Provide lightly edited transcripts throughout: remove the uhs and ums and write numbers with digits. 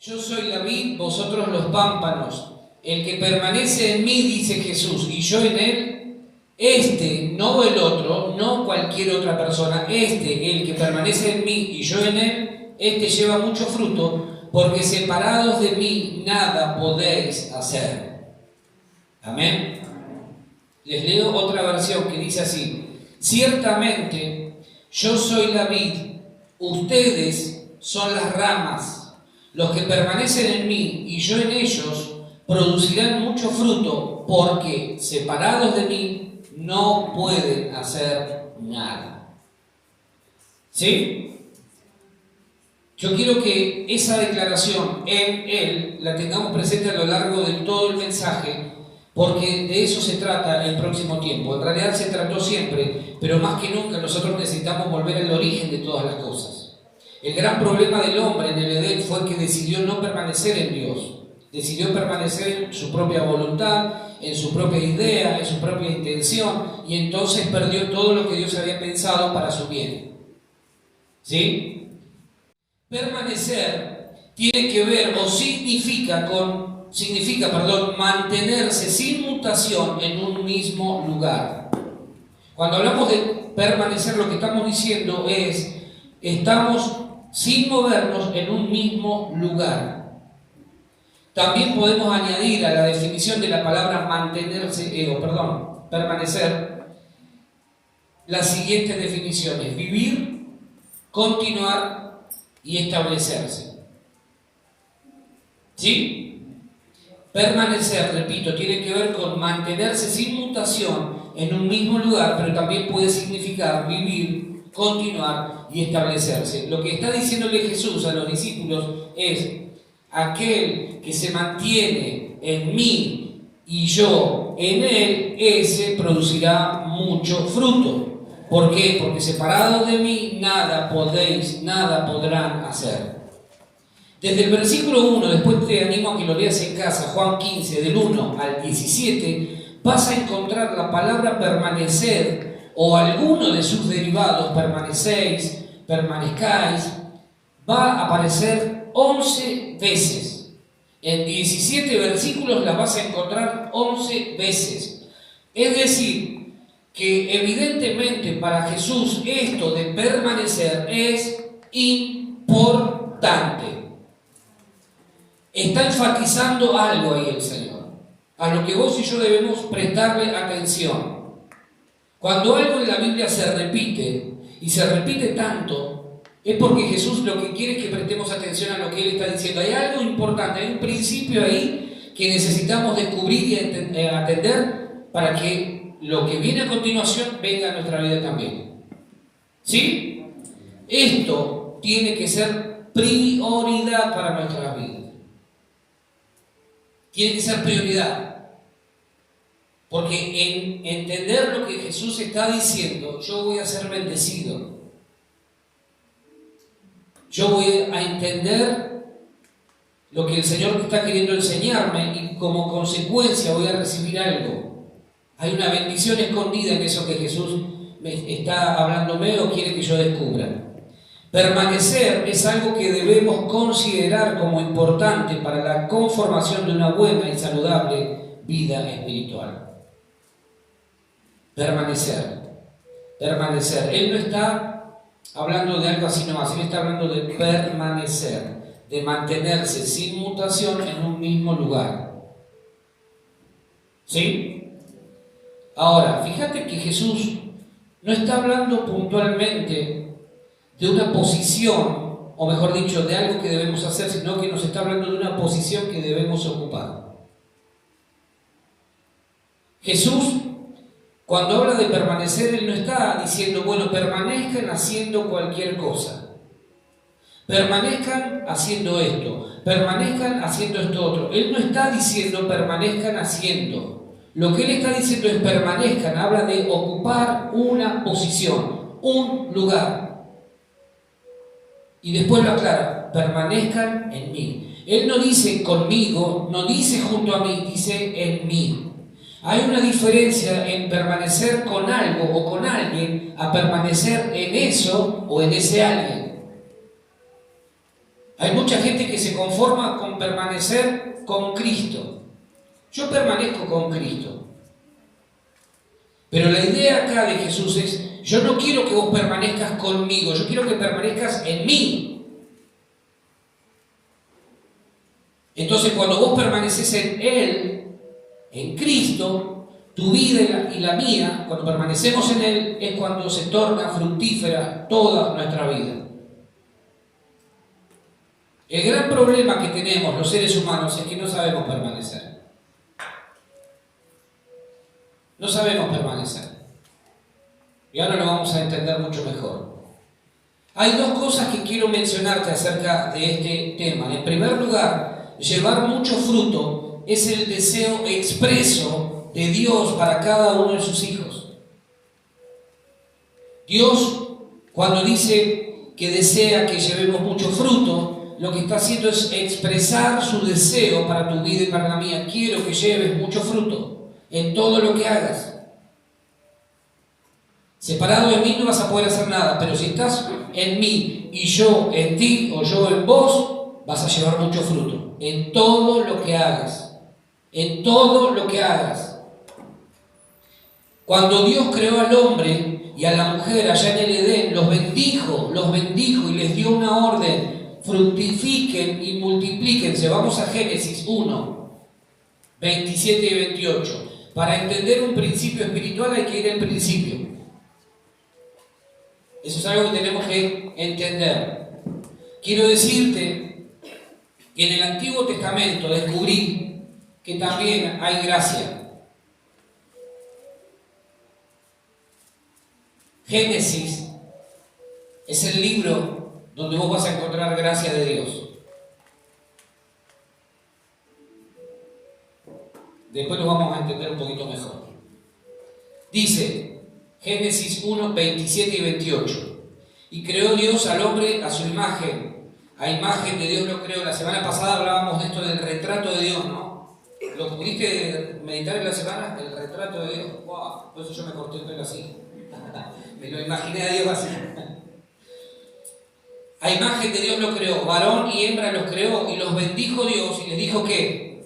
Yo soy la vid, vosotros los pámpanos. El que permanece en mí, dice Jesús, y yo en él, este, no el otro, no cualquier otra persona, este, el que permanece en mí y yo en él, este lleva mucho fruto, porque separados de mí nada podéis hacer. Amén. Les leo otra versión que dice así: ciertamente yo soy la vid, ustedes son las ramas. Los que permanecen en mí y yo en ellos producirán mucho fruto, porque separados de mí no pueden hacer nada. ¿Sí? Yo quiero que esa declaración en él la tengamos presente a lo largo de todo el mensaje, porque de eso se trata el próximo tiempo. En realidad se trató siempre, pero más que nunca nosotros necesitamos volver al origen de todas las cosas. El gran problema del hombre en el Edén fue que decidió no permanecer en Dios. Decidió permanecer en su propia voluntad, en su propia idea, en su propia intención, y entonces perdió todo lo que Dios había pensado para su bien. ¿Sí? Permanecer tiene que ver o significa mantenerse sin mutación en un mismo lugar. Cuando hablamos de permanecer, lo que estamos diciendo es, estamos sin movernos en un mismo lugar. También podemos añadir a la definición de la palabra permanecer, las siguientes definiciones: vivir, continuar y establecerse. ¿Sí? Permanecer, repito, tiene que ver con mantenerse sin mutación en un mismo lugar, pero también puede significar vivir, continuar y establecerse. Lo que está diciéndole Jesús a los discípulos es: aquel que se mantiene en mí y yo en él, ese producirá mucho fruto. ¿Por qué? Porque separados de mí nada podrán hacer. Desde el versículo 1, después te animo a que lo leas en casa, Juan 15, del 1 al 17, vas a encontrar la palabra permanecer o alguno de sus derivados, permanecéis, permanezcáis, va a aparecer 11 veces. En 17 versículos la vas a encontrar 11 veces. Es decir, que evidentemente para Jesús esto de permanecer es importante. Está enfatizando algo ahí el Señor, a lo que vos y yo debemos prestarle atención. Cuando algo en la Biblia se repite, y se repite tanto, es porque Jesús lo que quiere es que prestemos atención a lo que Él está diciendo. Hay algo importante, hay un principio ahí que necesitamos descubrir y atender para que lo que viene a continuación venga a nuestra vida también. ¿Sí? Esto tiene que ser prioridad para nuestras vidas. Tiene que ser prioridad. Porque en entender lo que Jesús está diciendo, yo voy a ser bendecido. Yo voy a entender lo que el Señor está queriendo enseñarme y como consecuencia voy a recibir algo. Hay una bendición escondida en eso que Jesús me está hablándome o quiere que yo descubra. Permanecer es algo que debemos considerar como importante para la conformación de una buena y saludable vida espiritual. Permanecer. Él no está hablando de algo así nomás, él está hablando de permanecer, de mantenerse sin mutación en un mismo lugar. ¿Sí? Ahora, fíjate que Jesús no está hablando puntualmente de una posición, o mejor dicho, de algo que debemos hacer, sino que nos está hablando de una posición que debemos ocupar. Jesús, cuando habla de permanecer, Él no está diciendo, bueno, permanezcan haciendo cualquier cosa. Permanezcan haciendo esto, permanezcan haciendo esto otro. Él no está diciendo permanezcan haciendo. Lo que Él está diciendo es permanezcan, habla de ocupar una posición, un lugar. Y después lo aclara, permanezcan en mí. Él no dice conmigo, no dice junto a mí, dice en mí. Hay una diferencia en permanecer con algo o con alguien a permanecer en eso o en ese alguien. Hay mucha gente que se conforma con permanecer con Cristo. Yo permanezco con Cristo. Pero la idea acá de Jesús es, yo no quiero que vos permanezcas conmigo, yo quiero que permanezcas en mí. Entonces cuando vos permaneces en Él, en Cristo, tu vida y la mía, cuando permanecemos en Él, es cuando se torna fructífera toda nuestra vida. El gran problema que tenemos los seres humanos es que no sabemos permanecer. No sabemos permanecer. Y ahora lo vamos a entender mucho mejor. Hay dos cosas que quiero mencionarte acerca de este tema. En primer lugar, llevar mucho fruto es el deseo expreso de Dios para cada uno de sus hijos. Dios, cuando dice que desea que llevemos mucho fruto, lo que está haciendo es expresar su deseo para tu vida y para la mía. Quiero que lleves mucho fruto en todo lo que hagas. Separado de mí no vas a poder hacer nada, pero si estás en mí y yo en ti o yo en vos, vas a llevar mucho fruto en todo lo que hagas. En todo lo que hagas. Cuando Dios creó al hombre y a la mujer allá en el Edén, los bendijo y les dio una orden: fructifiquen y multiplíquense. Vamos a Génesis 1, 27 y 28. Para entender un principio espiritual hay que ir al principio. Eso es algo que tenemos que entender. Quiero decirte que en el Antiguo Testamento descubrí que también hay gracia. Génesis es el libro donde vos vas a encontrar gracia de Dios. Después lo vamos a entender un poquito mejor. Dice Génesis 1, 27 y 28. Y creó Dios al hombre a su imagen. A imagen de Dios lo creó. La semana pasada hablábamos de esto del retrato de Dios, ¿no? ¿Lo pudiste meditar en la semana? El retrato de Dios. ¡Wow! Por eso yo me corté el pelo así. Me lo imaginé a Dios así. A imagen de Dios lo creó, varón y hembra los creó, y los bendijo Dios y les dijo que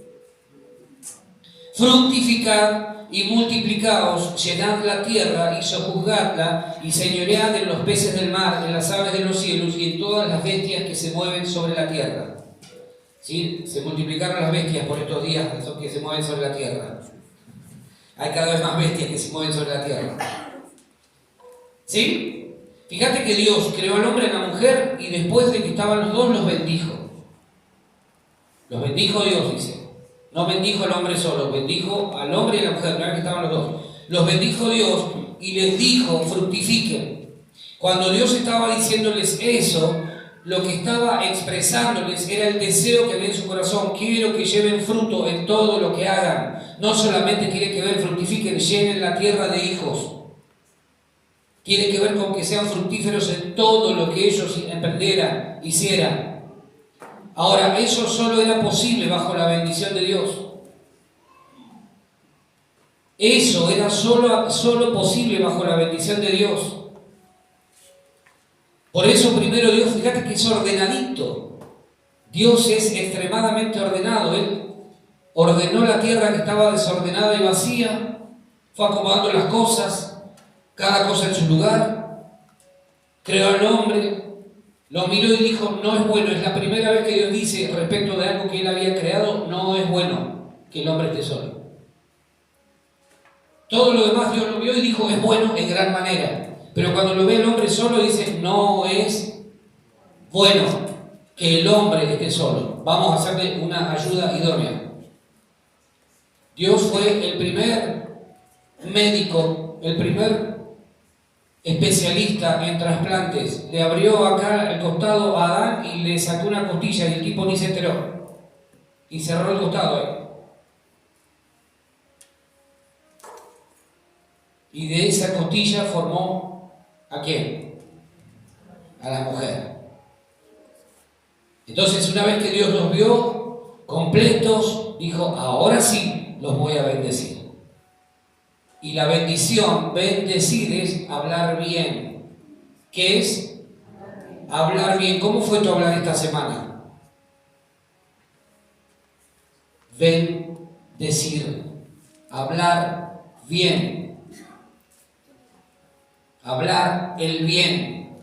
fructificad y multiplicaos, llenad la tierra y sojuzgadla, y señoread en los peces del mar, en las aves de los cielos y en todas las bestias que se mueven sobre la tierra. ¿Sí? Se multiplicaron las bestias por estos días, esos que se mueven sobre la tierra. Hay cada vez más bestias que se mueven sobre la tierra. ¿Sí? Fíjate que Dios creó al hombre y a la mujer y después de que estaban los dos los bendijo. Los bendijo Dios, dice. No bendijo al hombre solo, bendijo al hombre y a la mujer, no era que estaban los dos. Los bendijo Dios y les dijo: fructifiquen. Cuando Dios estaba diciéndoles eso, lo que estaba expresándoles era el deseo que había en su corazón. Quiero que lleven fruto en todo lo que hagan. No solamente tiene que ver fructifiquen, llenen la tierra de hijos. Tiene que ver con que sean fructíferos en todo lo que ellos emprendieran, hicieran. Ahora, eso solo era posible bajo la bendición de Dios. Eso era solo posible bajo la bendición de Dios. Por eso primero Dios, fíjate que es ordenadito. Dios es extremadamente ordenado. Él ordenó la tierra que estaba desordenada y vacía, fue acomodando las cosas, cada cosa en su lugar, creó al hombre, lo miró y dijo: no es bueno. Es la primera vez que Dios dice respecto de algo que Él había creado: no es bueno que el hombre esté solo. Todo lo demás Dios lo vio y dijo: es bueno en gran manera. Pero cuando lo ve el hombre solo, dice: no es bueno que el hombre esté solo. Vamos a hacerle una ayuda idónea. Dios fue el primer médico, el primer especialista en trasplantes. Le abrió acá el costado a Adán y le sacó una costilla y el tipo ni se enteró. Y cerró el costado ahí. Y de esa costilla formó ¿a quién? A la mujer. Entonces, una vez que Dios los vio completos, dijo: ahora sí los voy a bendecir. Y la bendición, bendecir, es hablar bien. ¿Qué es? Hablar bien. ¿Cómo fue tu hablar esta semana? bendecir, hablar bien, hablar el bien,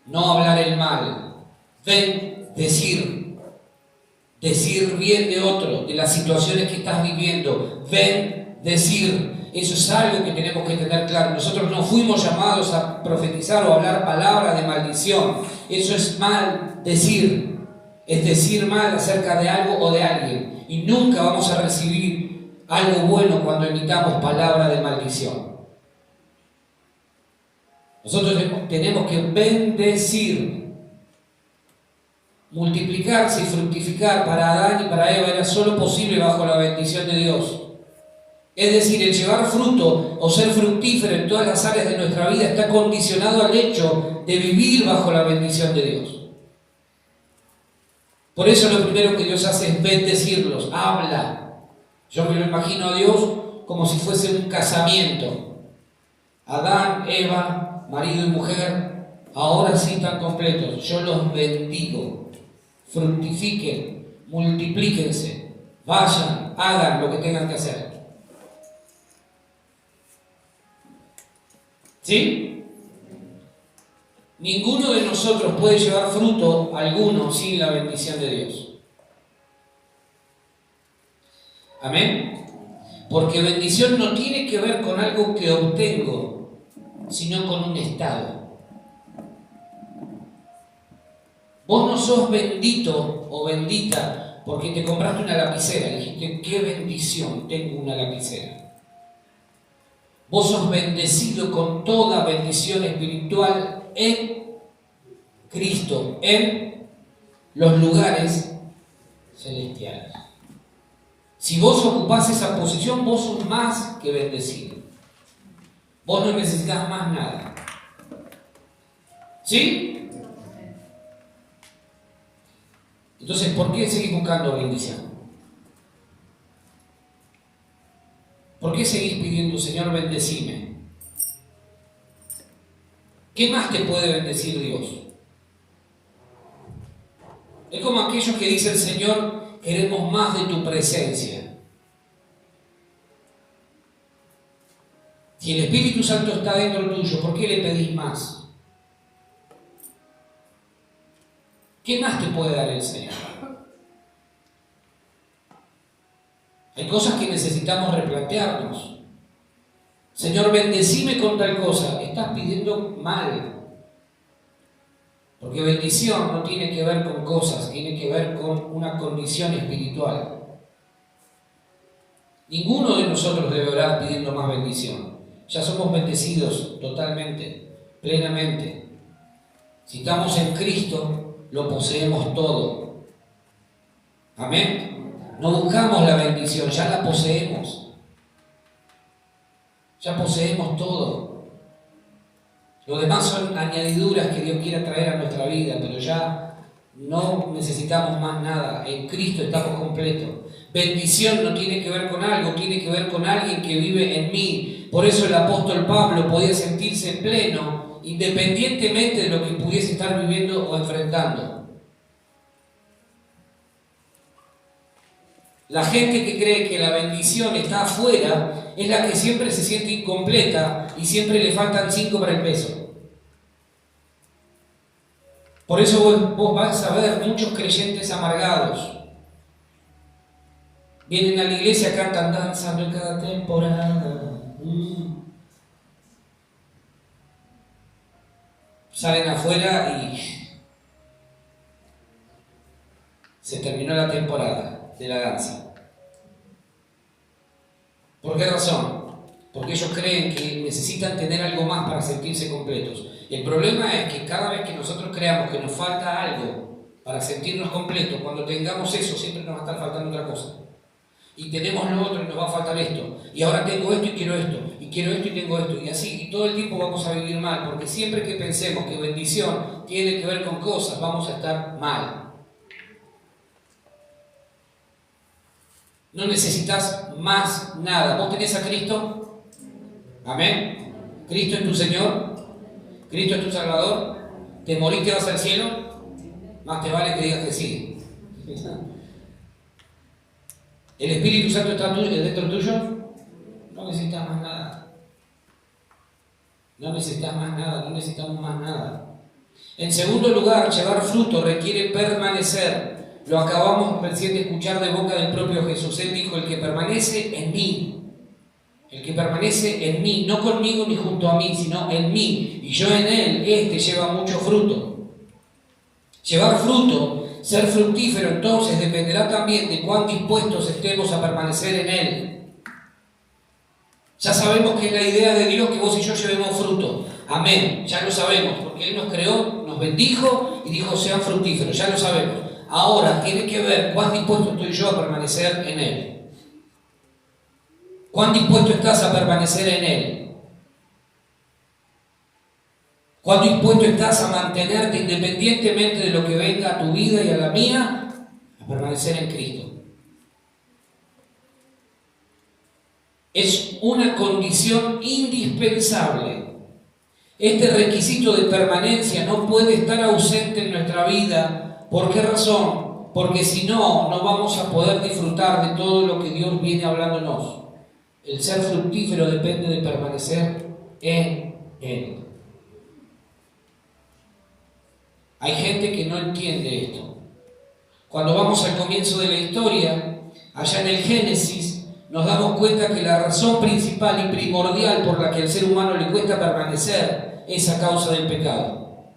no hablar el mal, bendecir, decir bien de otro, de las situaciones que estás viviendo, bendecir. Eso es algo que tenemos que tener claro. Nosotros no fuimos llamados a profetizar o hablar palabras de maldición. Eso es maldecir. Es decir mal acerca de algo o de alguien. Y nunca vamos a recibir algo bueno cuando emitamos palabras de maldición. Nosotros tenemos que bendecir. Multiplicarse y fructificar para Adán y para Eva era solo posible bajo la bendición de Dios. Es decir, el llevar fruto o ser fructífero en todas las áreas de nuestra vida está condicionado al hecho de vivir bajo la bendición de Dios. Por eso lo primero que Dios hace es bendecirlos, habla. Yo me lo imagino a Dios como si fuese un casamiento. Adán, Eva, marido y mujer, ahora sí están completos. Yo los bendigo. Fructifiquen, multiplíquense, vayan, hagan lo que tengan que hacer. ¿Sí? Ninguno de nosotros puede llevar fruto alguno sin la bendición de Dios. Amén. Porque bendición no tiene que ver con algo que obtengo, sino con un estado. Vos no sos bendito o bendita porque te compraste una lapicera y dijiste, qué bendición, tengo una lapicera. Vos sos bendecido con toda bendición espiritual en Cristo, en los lugares celestiales. Si vos ocupás esa posición, vos sos más que bendecido. Vos no necesitas más nada. ¿Sí? Entonces, ¿por qué seguís buscando bendición? ¿Por qué seguís pidiendo, Señor, bendecime? ¿Qué más te puede bendecir Dios? Es como aquellos que dicen, Señor, queremos más de tu presencia. Si el Espíritu Santo está dentro tuyo, ¿por qué le pedís más? ¿Qué más te puede dar el Señor? Hay cosas que necesitamos replantearnos. Señor, bendecime con tal cosa. Estás pidiendo mal. Porque bendición no tiene que ver con cosas, tiene que ver con una condición espiritual. Ninguno de nosotros debe orar pidiendo más bendición. Ya somos bendecidos totalmente, plenamente. Si estamos en Cristo, lo poseemos todo. Amén. No buscamos la bendición, ya la poseemos. Ya poseemos todo. Lo demás son añadiduras que Dios quiere traer a nuestra vida, pero ya no necesitamos más nada. En Cristo estamos completos. Bendición no tiene que ver con algo, tiene que ver con alguien que vive en mí. Por eso el apóstol Pablo podía sentirse pleno, independientemente de lo que pudiese estar viviendo o enfrentando. La gente que cree que la bendición está afuera es la que siempre se siente incompleta y siempre le faltan 5 para el peso. Por eso vos vas a ver muchos creyentes amargados. Vienen a la iglesia, cantan, danzando en cada temporada. Salen afuera y se terminó la temporada de la danza. ¿Por qué razón? Porque ellos creen que necesitan tener algo más para sentirse completos. El problema es que cada vez que nosotros creamos que nos falta algo para sentirnos completos, cuando tengamos eso siempre nos va a estar faltando otra cosa. Y tenemos lo otro y nos va a faltar esto. Y ahora tengo esto y quiero esto. Y quiero esto y tengo esto. Y así. Y todo el tiempo vamos a vivir mal. Porque siempre que pensemos que bendición tiene que ver con cosas, vamos a estar mal. No necesitas más nada. ¿Vos tenés a Cristo? Amén. ¿Cristo es tu Señor? ¿Cristo es tu Salvador? ¿Te morís, te vas al cielo? Más te vale que digas que sí. ¿El Espíritu Santo está dentro tuyo? No necesitas más nada. No necesitas más nada, no necesitamos más nada. En segundo lugar, llevar fruto requiere permanecer. Lo acabamos recién de escuchar de boca del propio Jesús. Él dijo, el que permanece en mí, el que permanece en mí, no conmigo ni junto a mí, sino en mí, y yo en él, este lleva mucho fruto. Llevar fruto, ser fructífero, entonces dependerá también de cuán dispuestos estemos a permanecer en él. Ya sabemos que es la idea de Dios que vos y yo llevemos fruto. Amén, ya lo sabemos, porque Él nos creó, nos bendijo y dijo sean fructíferos, ya lo sabemos. Ahora tiene que ver cuán dispuesto estoy yo a permanecer en Él. ¿Cuán dispuesto estás a permanecer en Él? ¿Cuán dispuesto estás a mantenerte independientemente de lo que venga a tu vida y a la mía, a permanecer en Cristo? Es una condición indispensable. Este requisito de permanencia no puede estar ausente en nuestra vida. ¿Por qué razón? Porque si no, no vamos a poder disfrutar de todo lo que Dios viene hablándonos. El ser fructífero depende de permanecer en Él. Hay gente que no entiende esto. Cuando vamos al comienzo de la historia, allá en el Génesis, nos damos cuenta que la razón principal y primordial por la que al ser humano le cuesta permanecer es a causa del pecado.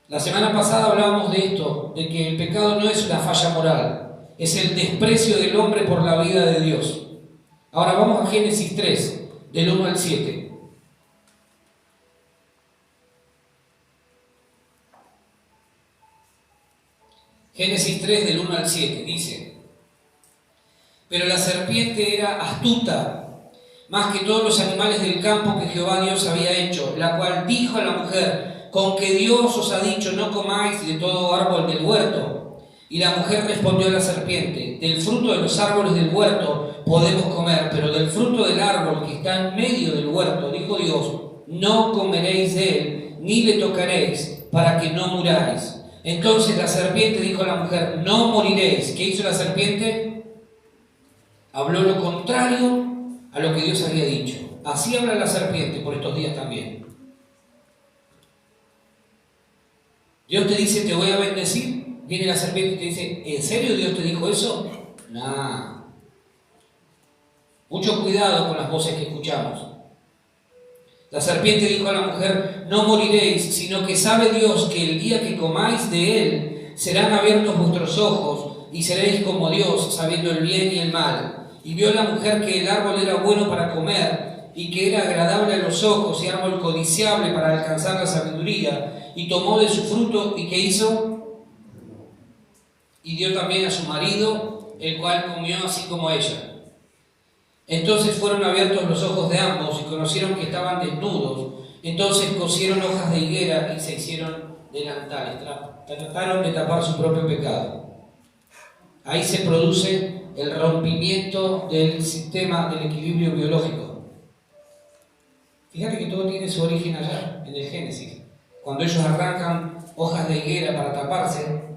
La semana pasada hablábamos de esto, de que el pecado no es una falla moral, es el desprecio del hombre por la vida de Dios. Ahora vamos a Génesis 3, del 1 al 7. Génesis 3, del 1 al 7, dice: Pero la serpiente era astuta, más que todos los animales del campo que Jehová Dios había hecho, la cual dijo a la mujer: ¿Con que Dios os ha dicho no comáis de todo árbol del huerto? Y la mujer respondió a la serpiente: Del fruto de los árboles del huerto podemos comer, pero del fruto del árbol que está en medio del huerto, dijo Dios, no comeréis de él, ni le tocaréis, para que no muráis. Entonces la serpiente dijo a la mujer: no moriréis. ¿Qué hizo la serpiente? Habló lo contrario a lo que Dios había dicho. Así habla la serpiente por estos días también. Dios te dice: te voy a bendecir. Viene la serpiente y te dice: ¿en serio Dios te dijo eso? Nah. Mucho cuidado con las voces que escuchamos. La serpiente dijo a la mujer: no moriréis, sino que sabe Dios que el día que comáis de él serán abiertos vuestros ojos y seréis como Dios, sabiendo el bien y el mal. Y vio la mujer que el árbol era bueno para comer y que era agradable a los ojos y árbol codiciable para alcanzar la sabiduría, y tomó de su fruto. ¿Y qué hizo? Y dio también a su marido, el cual comió así como ella. Entonces fueron abiertos los ojos de ambos y conocieron que estaban desnudos. Entonces cosieron hojas de higuera y se hicieron delantales. Trataron de tapar su propio pecado. Ahí se produce el rompimiento del sistema del equilibrio biológico. Fíjate que todo tiene su origen allá, en el Génesis. Cuando ellos arrancan hojas de higuera para taparse,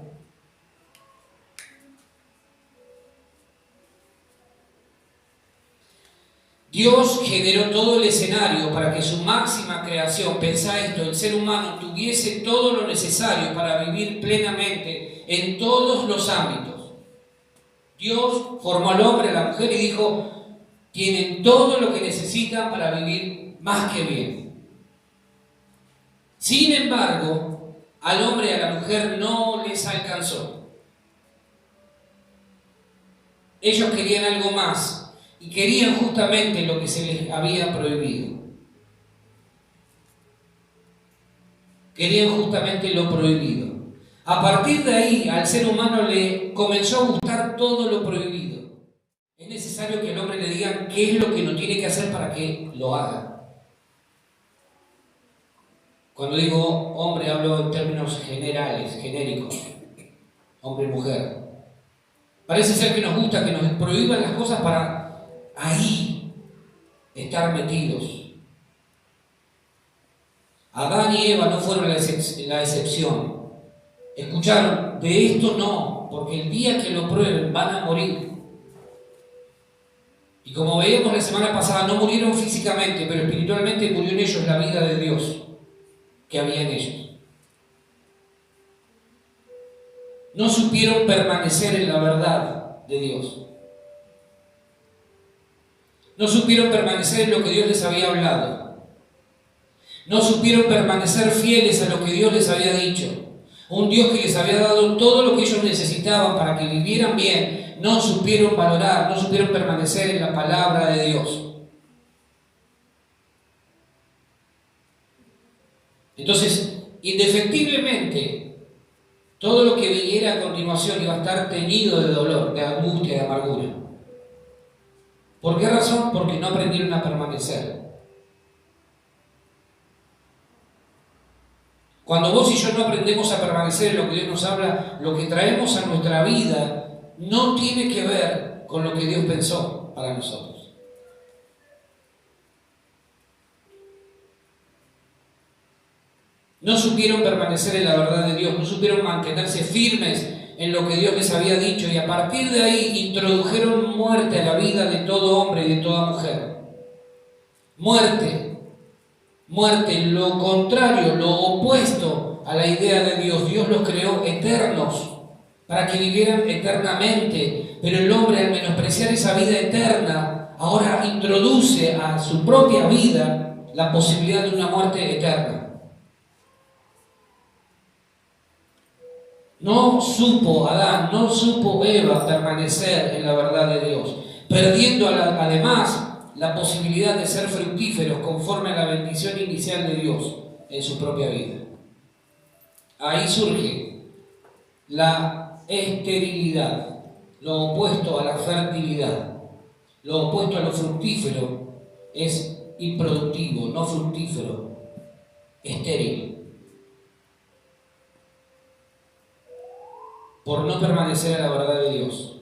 Dios generó todo el escenario para que su máxima creación, pensá esto, el ser humano tuviese todo lo necesario para vivir plenamente en todos los ámbitos. Dios formó al hombre, a la mujer y dijo: tienen todo lo que necesitan para vivir más que bien. Sin embargo, al hombre y a la mujer no les alcanzó. Ellos querían algo más. Y querían justamente lo que se les había prohibido. Querían justamente lo prohibido. A partir de ahí, al ser humano le comenzó a gustar todo lo prohibido. Es necesario que al hombre le digan qué es lo que no tiene que hacer para que lo haga. Cuando digo hombre, hablo en términos generales, genéricos. Hombre y mujer. Parece ser que nos gusta que nos prohíban las cosas para ahí estar metidos. Adán y Eva no fueron la excepción. Escucharon, de esto no, porque el día que lo prueben van a morir. Y como veíamos la semana pasada, no murieron físicamente, pero espiritualmente murió en ellos la vida de Dios que había en ellos. No supieron permanecer en la verdad de Dios. No supieron permanecer en lo que Dios les había hablado. No supieron permanecer fieles a lo que Dios les había dicho. Un Dios que les había dado todo lo que ellos necesitaban para que vivieran bien. No supieron valorar, no supieron permanecer en la palabra de Dios. Entonces, indefectiblemente, todo lo que viniera a continuación iba a estar teñido de dolor, de angustia, de amargura. ¿Por qué razón? Porque no aprendieron a permanecer. Cuando vos y yo no aprendemos a permanecer en lo que Dios nos habla, lo que traemos a nuestra vida no tiene que ver con lo que Dios pensó para nosotros. No supieron permanecer en la verdad de Dios, no supieron mantenerse firmes en lo que Dios les había dicho, y a partir de ahí introdujeron muerte a la vida de todo hombre y de toda mujer. Muerte, lo contrario, lo opuesto a la idea de Dios. Dios los creó eternos para que vivieran eternamente, pero el hombre, al menospreciar esa vida eterna, ahora introduce a su propia vida la posibilidad de una muerte eterna. No supo Adán, no supo Eva permanecer en la verdad de Dios, perdiendo además la posibilidad de ser fructíferos conforme a la bendición inicial de Dios en su propia vida. Ahí surge la esterilidad, lo opuesto a la fertilidad, lo opuesto a lo fructífero es improductivo, no fructífero, estéril. Por no permanecer en la verdad de Dios.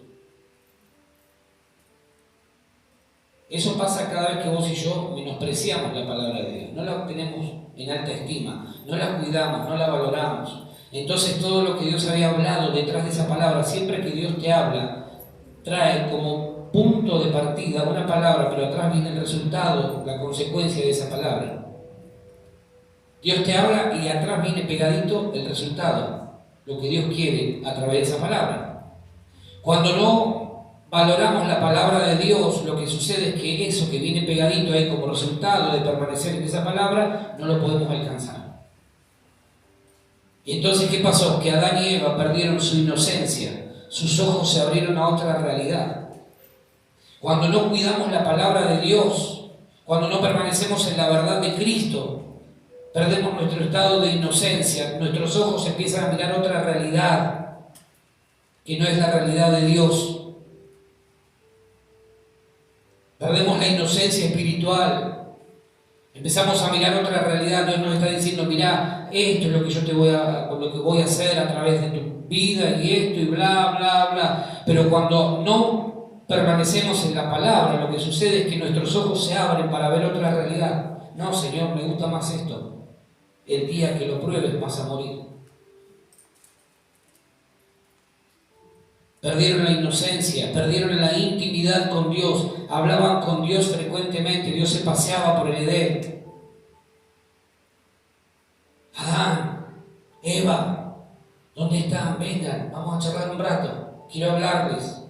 Eso pasa cada vez que vos y yo menospreciamos la palabra de Dios, no la tenemos en alta estima, no la cuidamos, no la valoramos. Entonces todo lo que Dios había hablado detrás de esa palabra, siempre que Dios te habla, trae como punto de partida una palabra, pero atrás viene el resultado, la consecuencia de esa palabra. Dios te habla y atrás viene pegadito el resultado, lo que Dios quiere a través de esa palabra. Cuando no valoramos la palabra de Dios, lo que sucede es que eso que viene pegadito ahí como resultado de permanecer en esa palabra, no lo podemos alcanzar. Y entonces, ¿qué pasó? Que Adán y Eva perdieron su inocencia, sus ojos se abrieron a otra realidad. Cuando no cuidamos la palabra de Dios, cuando no permanecemos en la verdad de Cristo, perdemos nuestro estado de inocencia, nuestros ojos empiezan a mirar otra realidad, que no es la realidad de Dios. Perdemos la inocencia espiritual, empezamos a mirar otra realidad. Dios nos está diciendo, mirá, esto es lo que yo lo que voy a hacer a través de tu vida y esto y bla, bla, bla. Pero cuando no permanecemos en la palabra, lo que sucede es que nuestros ojos se abren para ver otra realidad. No, Señor, me gusta más esto. El día que lo pruebes vas a morir. Perdieron la inocencia, perdieron la intimidad con Dios, hablaban con Dios frecuentemente, Dios se paseaba por el Edén. Adán, Eva, ¿dónde están? Vengan, vamos a charlar un rato, quiero hablarles.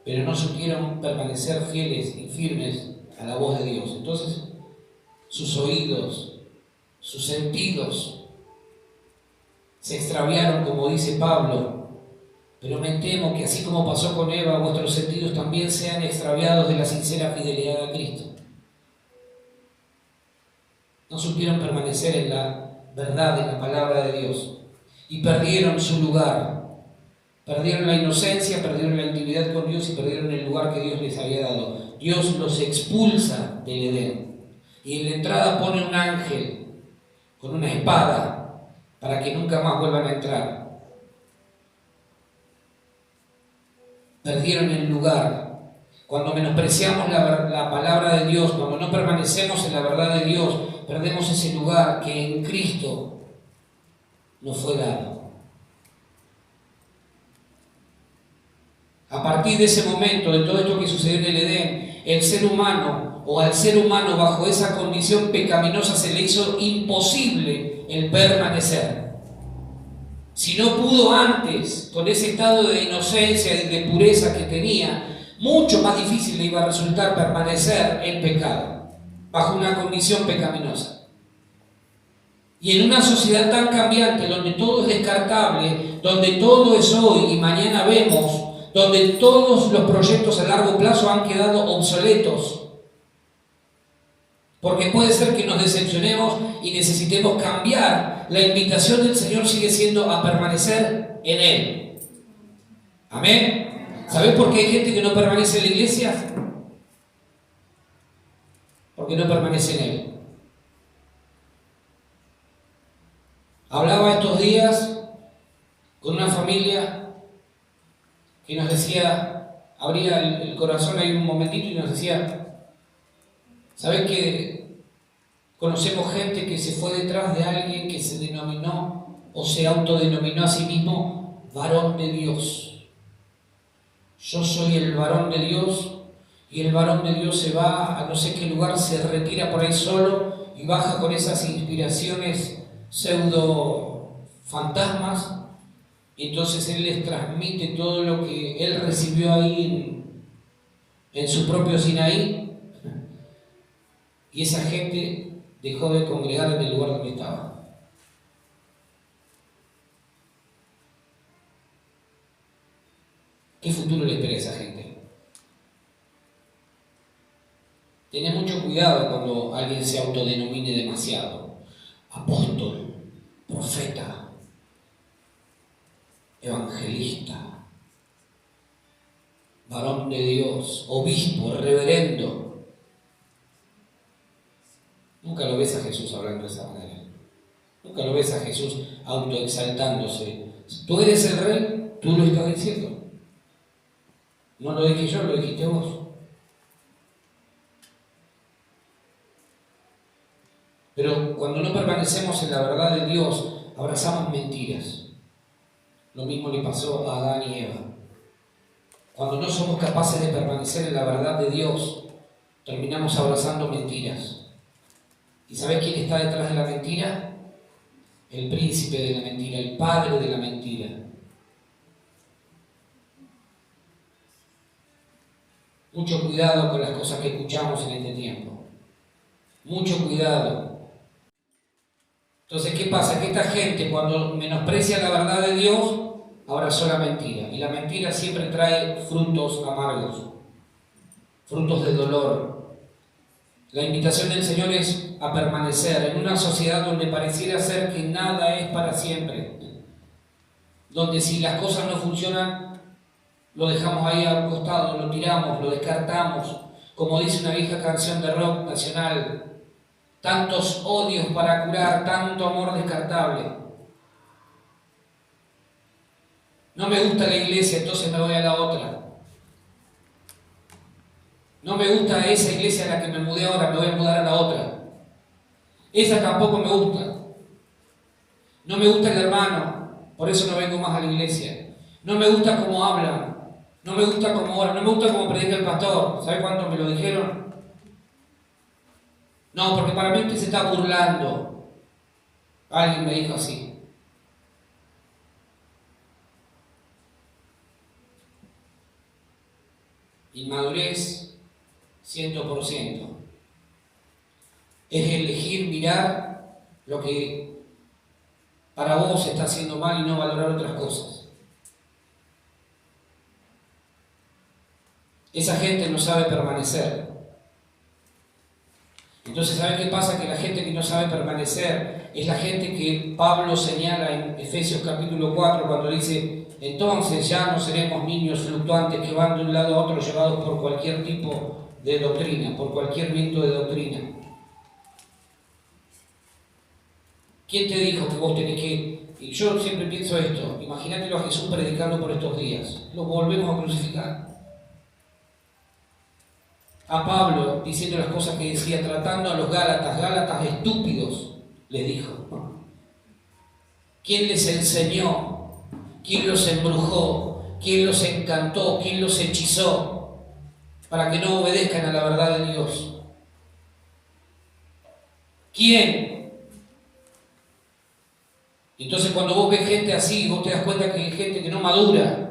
Pero no supieron permanecer fieles y firmes a la voz de Dios. Entonces, sus oídos, sus sentidos se extraviaron, como dice Pablo. Pero me temo que así como pasó con Eva, vuestros sentidos también sean extraviados de la sincera fidelidad a Cristo. No supieron permanecer en la verdad, en la palabra de Dios, y perdieron su lugar. Perdieron la inocencia, perdieron la intimidad con Dios y perdieron el lugar que Dios les había dado. Dios los expulsa del Edén y en la entrada pone un ángel con una espada para que nunca más vuelvan a entrar. Perdieron el lugar. Cuando menospreciamos la palabra de Dios, cuando no permanecemos en la verdad de Dios, perdemos ese lugar que en Cristo nos fue dado. A partir de ese momento, de todo esto que sucedió en el Edén, el ser humano, o al ser humano bajo esa condición pecaminosa, se le hizo imposible el permanecer. Si no pudo antes, con ese estado de inocencia y de pureza que tenía, mucho más difícil le iba a resultar permanecer en pecado, bajo una condición pecaminosa. Y en una sociedad tan cambiante, donde todo es descartable, donde todo es hoy y mañana vemos, donde todos los proyectos a largo plazo han quedado obsoletos, porque puede ser que nos decepcionemos y necesitemos cambiar, la invitación del Señor sigue siendo a permanecer en Él. Amén. ¿Sabés por qué hay gente que no permanece en la iglesia? Porque no permanece en Él. Hablaba estos días con una familia que nos decía, abría el corazón ahí un momentito y nos decía, ¿sabés que conocemos gente que se fue detrás de alguien que se denominó o se autodenominó a sí mismo varón de Dios? Yo soy el varón de Dios, y el varón de Dios se va a no sé qué lugar, se retira por ahí solo y baja con esas inspiraciones pseudo fantasmas. Entonces él les transmite todo lo que él recibió ahí en su propio Sinaí, y esa gente dejó de congregar en el lugar donde estaba. ¿Qué futuro le espera a esa gente? Tened mucho cuidado cuando alguien se autodenomine demasiado. Apóstol, profeta, evangelista, varón de Dios, obispo, reverendo. Nunca lo ves a Jesús hablando de esa manera. Nunca lo ves a Jesús autoexaltándose. Tú eres el rey, tú lo estás diciendo. No lo dije yo, lo dijiste vos. Pero cuando no permanecemos en la verdad de Dios, abrazamos mentiras. Lo mismo le pasó a Adán y Eva. Cuando no somos capaces de permanecer en la verdad de Dios, terminamos abrazando mentiras. ¿Y sabés quién está detrás de la mentira? El príncipe de la mentira, el padre de la mentira. Mucho cuidado con las cosas que escuchamos en este tiempo. Mucho cuidado. Entonces, ¿qué pasa? Que esta gente, cuando menosprecia la verdad de Dios, abrazó la mentira. Y la mentira siempre trae frutos amargos, frutos de dolor. La invitación del Señor es a permanecer en una sociedad donde pareciera ser que nada es para siempre. Donde si las cosas no funcionan, lo dejamos ahí a un costado, lo tiramos, lo descartamos. Como dice una vieja canción de rock nacional, tantos odios para curar, tanto amor descartable. No me gusta la iglesia, entonces me voy a la otra. No me gusta esa iglesia a la que me mudé ahora, me voy a mudar a la otra. Esa tampoco me gusta. No me gusta el hermano, por eso no vengo más a la iglesia. No me gusta cómo hablan, no me gusta cómo oran, no me gusta cómo predica el pastor. ¿Sabe cuánto me lo dijeron? No, porque para mí usted se está burlando. Alguien me dijo así. Inmadurez 100%. Es elegir mirar lo que para vos está haciendo mal y no valorar otras cosas. Esa gente no sabe permanecer. Entonces, ¿sabe qué pasa? Que la gente que no sabe permanecer es la gente que Pablo señala en Efesios capítulo 4 cuando dice: entonces ya no seremos niños fluctuantes que van de un lado a otro llevados por cualquier tipo de doctrina, por cualquier viento de doctrina. ¿Quién te dijo que vos tenés que...? Y yo siempre pienso esto, imagínatelo a Jesús predicando por estos días, lo volvemos a crucificar. A Pablo diciendo las cosas que decía, tratando a los Gálatas estúpidos, les dijo. ¿Quién les enseñó? ¿Quién los embrujó? ¿Quién los encantó? ¿Quién los hechizó para que no obedezcan a la verdad de Dios? ¿Quién? Entonces cuando vos ves gente así, vos te das cuenta que hay gente que no madura,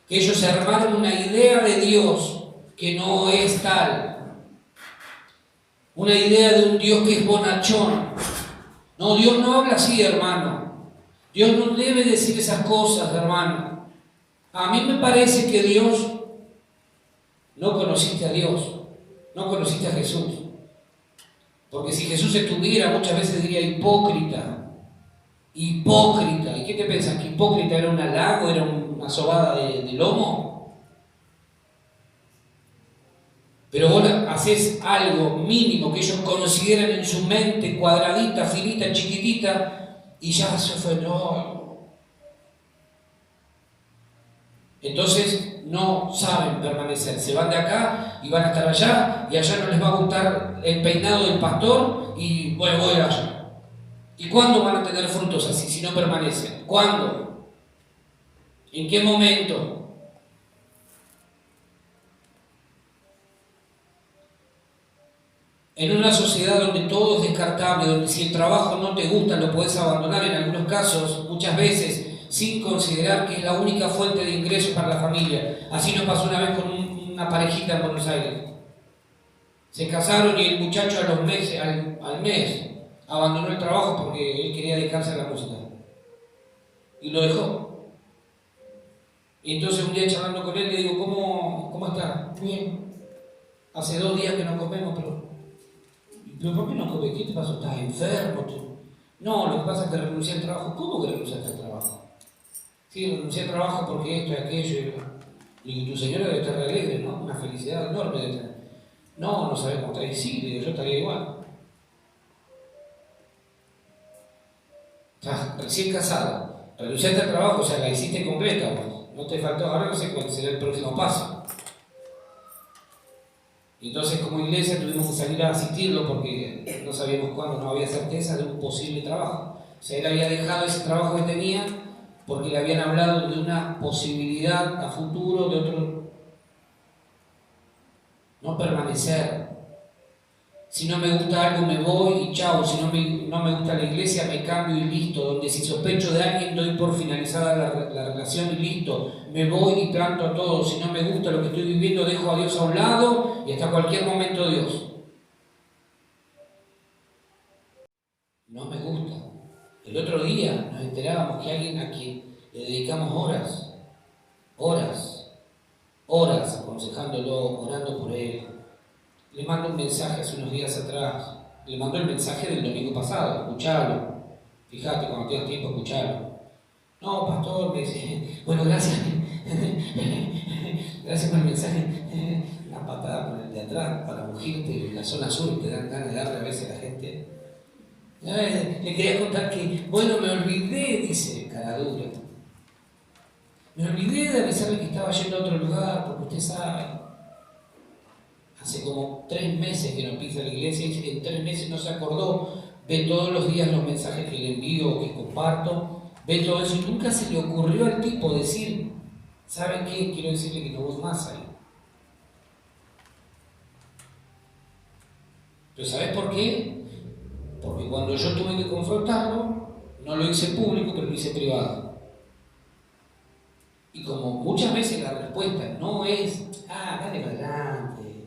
que ellos se armaron una idea de Dios que no es tal, una idea de un Dios que es bonachón. No, Dios no habla así, hermano. Dios no debe decir esas cosas, hermano. A mí me parece que Dios, no conociste a Dios, no conociste a Jesús. Porque si Jesús estuviera, muchas veces diría hipócrita. Hipócrita. ¿Y qué te piensas? ¿Que hipócrita era un halago, era una sobada de lomo? Pero vos haces algo mínimo que ellos consideran en su mente, cuadradita, finita, chiquitita, y ya se fue. No. Entonces no saben permanecer. Se van de acá y van a estar allá, y allá no les va a gustar el peinado del pastor, y bueno, voy allá. ¿Y cuándo van a tener frutos así si no permanecen? ¿Cuándo? ¿En qué momento? En una sociedad donde todo es descartable, donde si el trabajo no te gusta lo puedes abandonar en algunos casos, muchas veces, sin considerar que es la única fuente de ingresos para la familia. Así nos pasó una vez con una parejita en Buenos Aires. Se casaron y el muchacho a los meses, al mes abandonó el trabajo porque él quería dedicarse a la música. Y lo dejó. Y entonces un día charlando con él le digo, ¿cómo está? Bien. Hace 2 días que no comemos, pero ¿por qué no comes? ¿Qué te pasó? ¿Estás enfermo? No, lo que pasa es que renuncié al trabajo. ¿Cómo que renunciaste al trabajo? Sí, renuncié al trabajo porque esto y aquello. Y tu señora debe estar alegre, ¿no? Una felicidad enorme de tener. No sabés cómo está. Y sí, le digo, yo estaría igual. Estás recién casado, renunciaste al trabajo, o sea, la hiciste completa, pues. No te faltó, ahora no sé cuál será el próximo paso. Y entonces como iglesia tuvimos que salir a asistirlo porque no sabíamos cuándo, no había certeza de un posible trabajo. O sea, él había dejado ese trabajo que tenía porque le habían hablado de una posibilidad a futuro de otro. No permanecer. Si no me gusta algo me voy y chao. Si no me gusta la iglesia me cambio y listo. Donde si sospecho de alguien doy por finalizada la relación y listo. Me voy y planto todo. Si no me gusta lo que estoy viviendo dejo a Dios a un lado y hasta cualquier momento Dios. No me gusta. El otro día nos enterábamos que alguien a quien le dedicamos horas aconsejándolo, orando por él. Le mando un mensaje hace unos días atrás. Le mandó el mensaje del domingo pasado. Escuchalo. Fíjate, cuando tengas tiempo, escuchalo. No, pastor, me dice, bueno, gracias. Gracias por el mensaje. Una patada por el de atrás para ungirte en la zona sur. Te dan ganas de darle a veces a la gente. Le quería contar que, bueno, me olvidé, dice, cara dura. Me olvidé de avisarle que estaba yendo a otro lugar, porque usted sabe. Hace como 3 meses que no pisa la iglesia y en 3 meses no se acordó. Ve todos los días los mensajes que le envío o que comparto. Ve todo eso y nunca se le ocurrió al tipo decir, ¿saben qué? Quiero decirle que no voy más ahí. ¿Pero sabes por qué? Porque cuando yo tuve que confrontarlo, no lo hice público, pero lo hice privado. Y como muchas veces la respuesta no es, dale para adelante.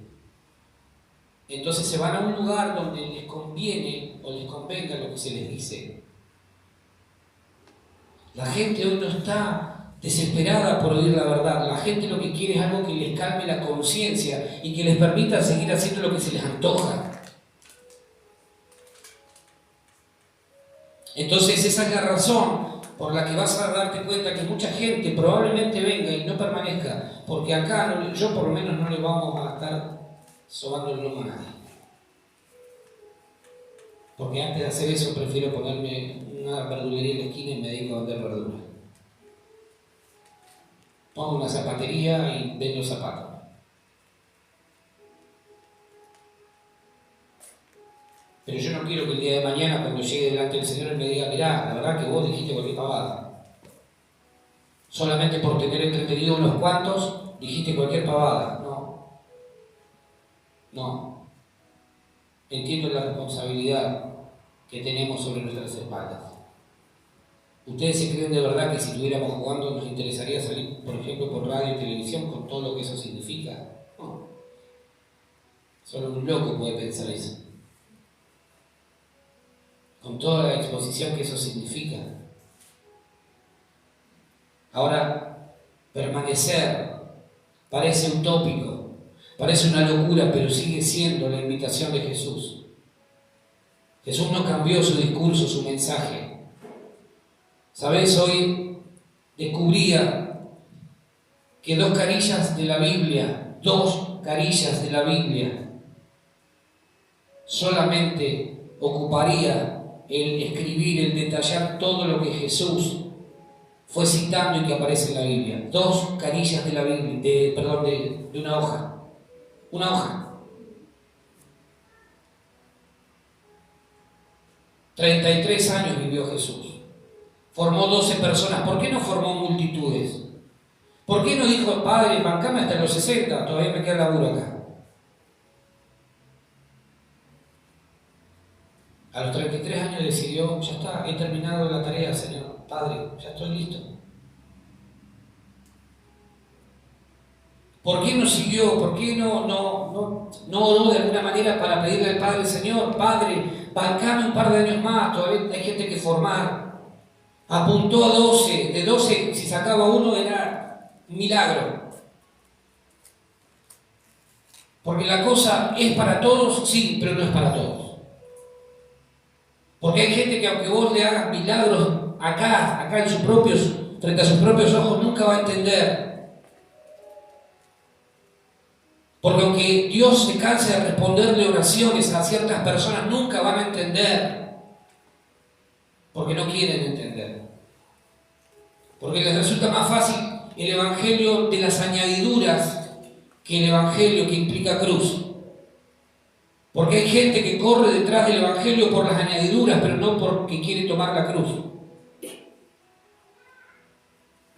Entonces se van a un lugar donde les conviene o les convenga lo que se les dice. La gente hoy no está desesperada por oír la verdad. La gente lo que quiere es algo que les calme la conciencia y que les permita seguir haciendo lo que se les antoja. Entonces esa es la razón por la que vas a darte cuenta que mucha gente probablemente venga y no permanezca, porque acá yo por lo menos no le vamos a estar sobando el lomo a nadie. Porque antes de hacer eso prefiero ponerme una verdulería en la esquina y me dedico a vender verduras. Pongo una zapatería y vendo zapatos. Pero yo no quiero que el día de mañana, cuando llegue delante del Señor, me diga, mirá, la verdad que vos dijiste cualquier pavada. Solamente por tener entretenido unos cuantos, dijiste cualquier pavada. No. No. Entiendo la responsabilidad que tenemos sobre nuestras espaldas. ¿Ustedes se creen de verdad que si estuviéramos jugando nos interesaría salir, por ejemplo, por radio y televisión con todo lo que eso significa? No. Solo un loco puede pensar eso. Con toda la exposición que eso significa. Ahora, permanecer parece utópico, parece una locura, pero sigue siendo la invitación de Jesús. Jesús no cambió su discurso, su mensaje. ¿Sabes? Hoy descubría que dos carillas de la Biblia, solamente ocuparía el escribir, el detallar todo lo que Jesús fue citando y que aparece en la Biblia. 2 carillas de la Biblia, de una hoja. Una hoja. 33 años vivió Jesús. Formó 12 personas. ¿Por qué no formó multitudes? ¿Por qué no dijo, Padre, bancame hasta los 60? Todavía me queda laburo acá. A los 33 años decidió, ya está, he terminado la tarea, Señor. Padre, ya estoy listo. ¿Por qué no siguió? ¿Por qué no oró de alguna manera para pedirle al Padre, Señor, Padre, bancame un par de años más, todavía hay gente que formar? Apuntó a 12, de 12, si sacaba uno era un milagro. Porque la cosa es para todos, sí, pero no es para todos. Porque hay gente que aunque vos le hagas milagros acá frente a sus propios ojos, nunca va a entender. Porque aunque Dios se canse de responderle oraciones a ciertas personas, nunca van a entender. Porque no quieren entender. Porque les resulta más fácil el evangelio de las añadiduras que el evangelio que implica cruz. Porque hay gente que corre detrás del evangelio por las añadiduras, pero no porque quiere tomar la cruz.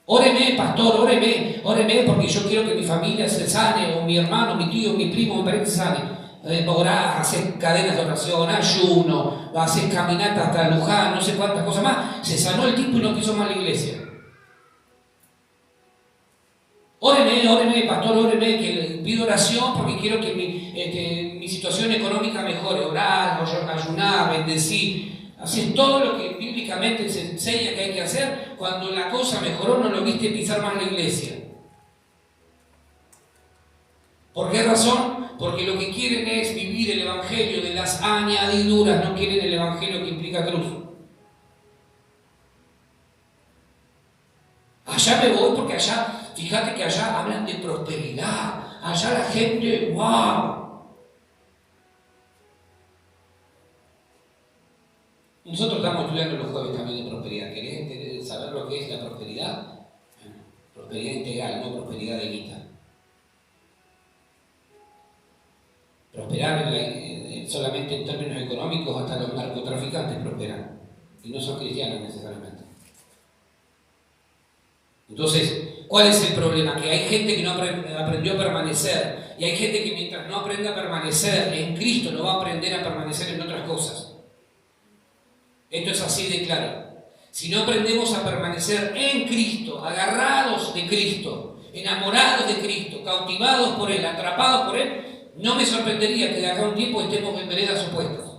Óreme, pastor, óreme, porque yo quiero que mi familia se sane, o mi hermano, mi tío, mi primo, mi pariente se sane. Orás, hacer cadenas de oración, ayuno, hacer caminata hasta Luján, no sé cuántas cosas más. Se sanó el tipo y no quiso más la iglesia. Óreme, pastor, óreme, que pido oración porque quiero que mi situación económica mejore. Orar, ayunar, bendecir. Haces todo lo que bíblicamente se enseña que hay que hacer. Cuando la cosa mejoró, no lo viste pisar más la iglesia. ¿Por qué razón? Porque lo que quieren es vivir el evangelio de las añadiduras, no quieren el evangelio que implica cruz. Allá me voy porque allá, fíjate que allá hablan de prosperidad. Allá la gente, ¡wow! Nosotros estamos estudiando los jueves también de prosperidad. ¿Querés saber lo que es la prosperidad? Prosperidad integral, no prosperidad de guita. Prosperar solamente en términos económicos, hasta los narcotraficantes prosperan. Y no son cristianos necesariamente. Entonces, ¿cuál es el problema? Que hay gente que no aprendió a permanecer. Y hay gente que mientras no aprenda a permanecer en Cristo, no va a aprender a permanecer en otras cosas. Esto es así de claro. Si no aprendemos a permanecer en Cristo, agarrados de Cristo, enamorados de Cristo, cautivados por Él, atrapados por Él, no me sorprendería que de acá a un tiempo estemos en veredas opuestas.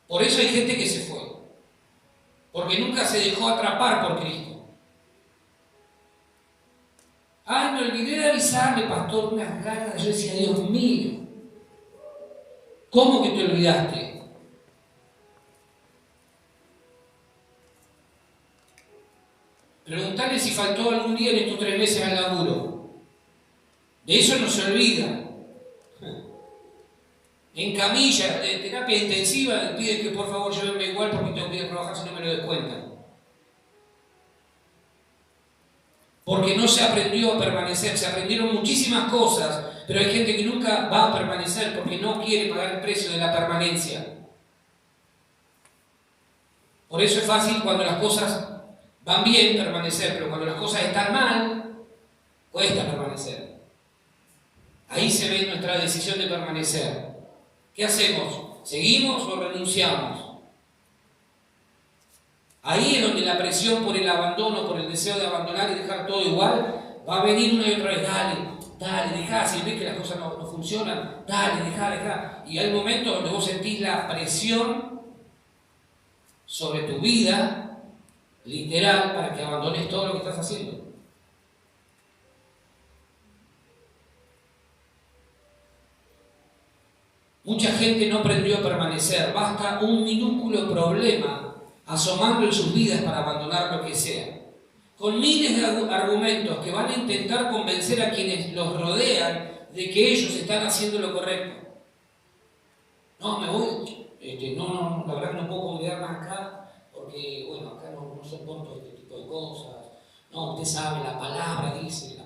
Por eso hay gente que se fue. Porque nunca se dejó atrapar por Cristo. Ay, me olvidé de avisarle, pastor, unas ganas. Yo decía, Dios mío, ¿cómo que te olvidaste? Preguntarle si faltó algún día en estos 3 meses al laburo. De eso no se olvida. En camilla, de terapia intensiva, piden que por favor llévenme igual porque tengo que ir a trabajar si no me lo descuentan. Porque no se aprendió a permanecer, se aprendieron muchísimas cosas, pero hay gente que nunca va a permanecer porque no quiere pagar el precio de la permanencia. Por eso es fácil cuando las cosas van bien permanecer, pero cuando las cosas están mal, cuesta permanecer. Ahí se ve nuestra decisión de permanecer. ¿Qué hacemos? ¿Seguimos o renunciamos? Ahí es donde la presión por el abandono, por el deseo de abandonar y dejar todo igual, va a venir una y otra vez. Dale, dejá, si ves que las cosas no funcionan, dale, dejá. Y hay momentos donde vos sentís la presión sobre tu vida, literal, para que abandones todo lo que estás haciendo. Mucha gente no aprendió a permanecer. Basta un minúsculo problema asomando en sus vidas para abandonar lo que sea. Con miles de argumentos que van a intentar convencer a quienes los rodean de que ellos están haciendo lo correcto. No, me voy. No, la verdad que no puedo quedar más acá porque, bueno, acá no soporto este tipo de cosas. No, usted sabe, la palabra dice.